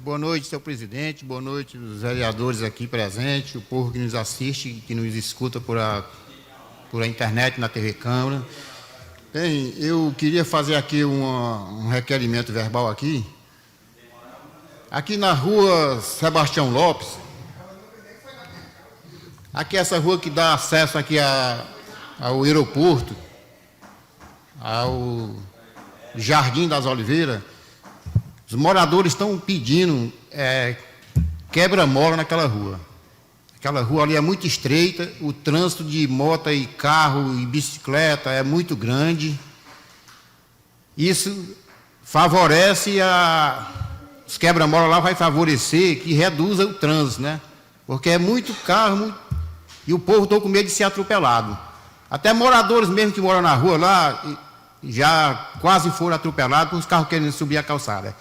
Boa noite, senhor presidente, boa noite os vereadores aqui presentes, o povo que nos assiste, que nos escuta por a internet, na TV Câmara. Bem, eu queria fazer aqui um requerimento verbal aqui. Aqui na rua Sebastião Lopes, aqui essa rua que dá acesso aqui ao aeroporto, ao Jardim das Oliveiras, os moradores estão pedindo quebra-mola naquela rua. Aquela rua ali é muito estreita, o trânsito de moto e carro e bicicleta é muito grande. Isso favorece os quebra-mola lá, vai favorecer que reduza o trânsito, né? Porque é muito carro e o povo está com medo de ser atropelado. Até moradores mesmo que moram na rua lá já quase foram atropelados por os carros querendo subir a calçada.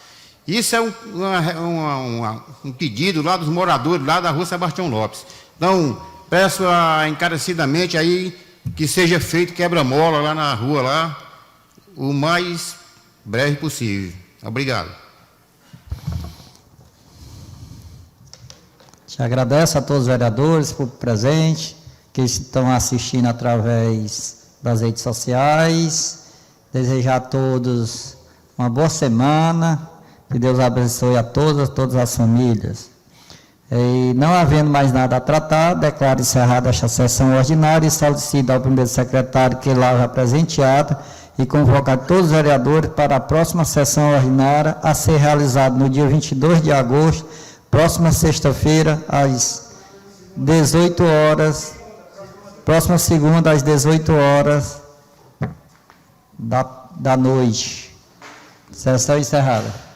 Isso é um pedido lá dos moradores lá da rua Sebastião Lopes. Então, peço encarecidamente aí que seja feito quebra-mola lá na rua, lá, o mais breve possível. Obrigado. Te agradeço a todos os vereadores por presente, que estão assistindo através das redes sociais. Desejar a todos uma boa semana, que Deus abençoe a todas as famílias. E não havendo mais nada a tratar, declaro encerrada esta sessão ordinária e solicito ao primeiro secretário que lá já presenteado e convocar todos os vereadores para a próxima sessão ordinária a ser realizada no dia 22 de agosto, próxima sexta-feira, às 18 horas, próxima segunda, às 18 horas da noite. Sessão encerrada.